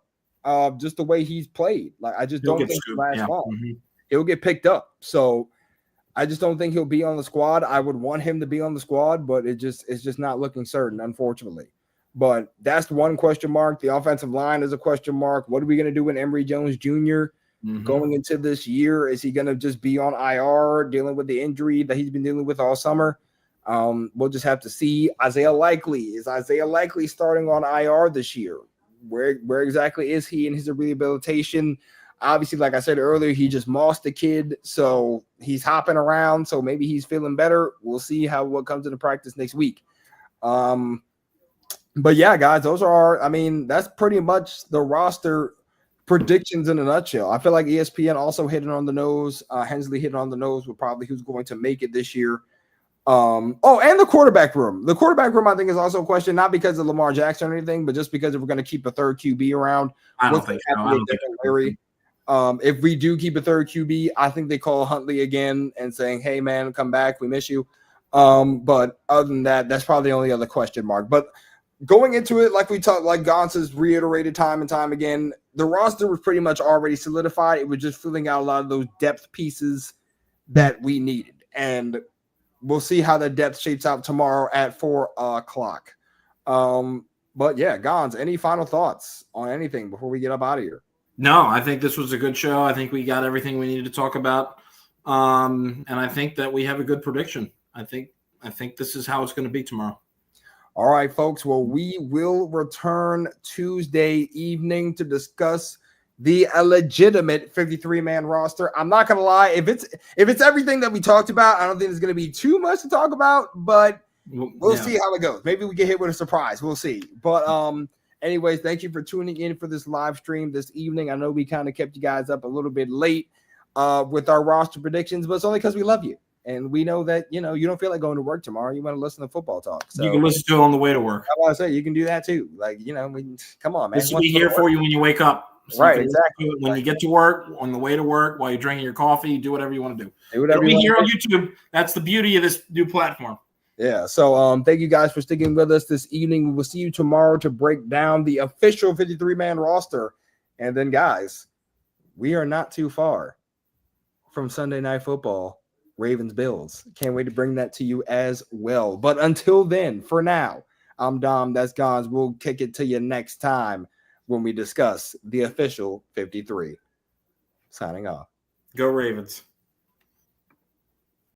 Just the way he's played. Like I just don't think he'll last long. Mm-hmm. He'll get picked up. So I just don't think he'll be on the squad. I would want him to be on the squad, but it's just not looking certain, unfortunately. But that's one question mark. The offensive line is a question mark. What are we going to do with Emory Jones Jr. Going into this year? Is he going to just be on IR dealing with the injury that he's been dealing with all summer? We'll just have to see. Isaiah Likely starting on IR this year? Where exactly is he in his rehabilitation? Obviously, like I said earlier, he just mossed the kid, so he's hopping around. So maybe he's feeling better. We'll see what comes into practice next week. But yeah, guys, that's pretty much the roster predictions in a nutshell. I feel like ESPN also hit it on the nose. Hensley hit it on the nose with probably who's going to make it this year. And the quarterback room. The quarterback room, I think, is also a question, not because of Lamar Jackson or anything, but just because if we're going to keep a third QB around. I don't think so. If we do keep a third QB, I think they call Huntley again and saying, hey, man, come back. We miss you. But other than that, that's probably the only other question mark. But going into it, like Gonz has reiterated time and time again, the roster was pretty much already solidified. It was just filling out a lot of those depth pieces that we needed. And we'll see how the depth shapes out tomorrow at 4:00. But yeah, Gonz, any final thoughts on anything before we get up out of here? No, I think this was a good show. I think we got everything we needed to talk about. And I think that we have a good prediction. I think this is how it's going to be tomorrow. All right, folks. Well, we will return Tuesday evening to discuss the legitimate 53-man roster. I'm not gonna lie, if it's everything that we talked about, I don't think there's gonna be too much to talk about, but we'll see how it goes. Maybe we get hit with a surprise. We'll see. But anyways, thank you for tuning in for this live stream this evening. I know we kind of kept you guys up a little bit late with our roster predictions, but it's only because we love you. And we know that, you don't feel like going to work tomorrow. You want to listen to football talk. So you can listen to it on the way to work. I want to say you can do that too. Like, come on, man. This will be here for you when you wake up. So right, exactly. When you get to work, on the way to work, while you're drinking your coffee, do whatever you want to do. It'll be here on YouTube. That's the beauty of this new platform. Yeah. So thank you guys for sticking with us this evening. We will see you tomorrow to break down the official 53-man roster. And then, guys, we are not too far from Sunday Night Football. Ravens Bills. Can't wait to bring that to you as well. But until then, for now, I'm Dom. That's Gonz. We'll kick it to you next time when we discuss the official 53. Signing off. Go Ravens.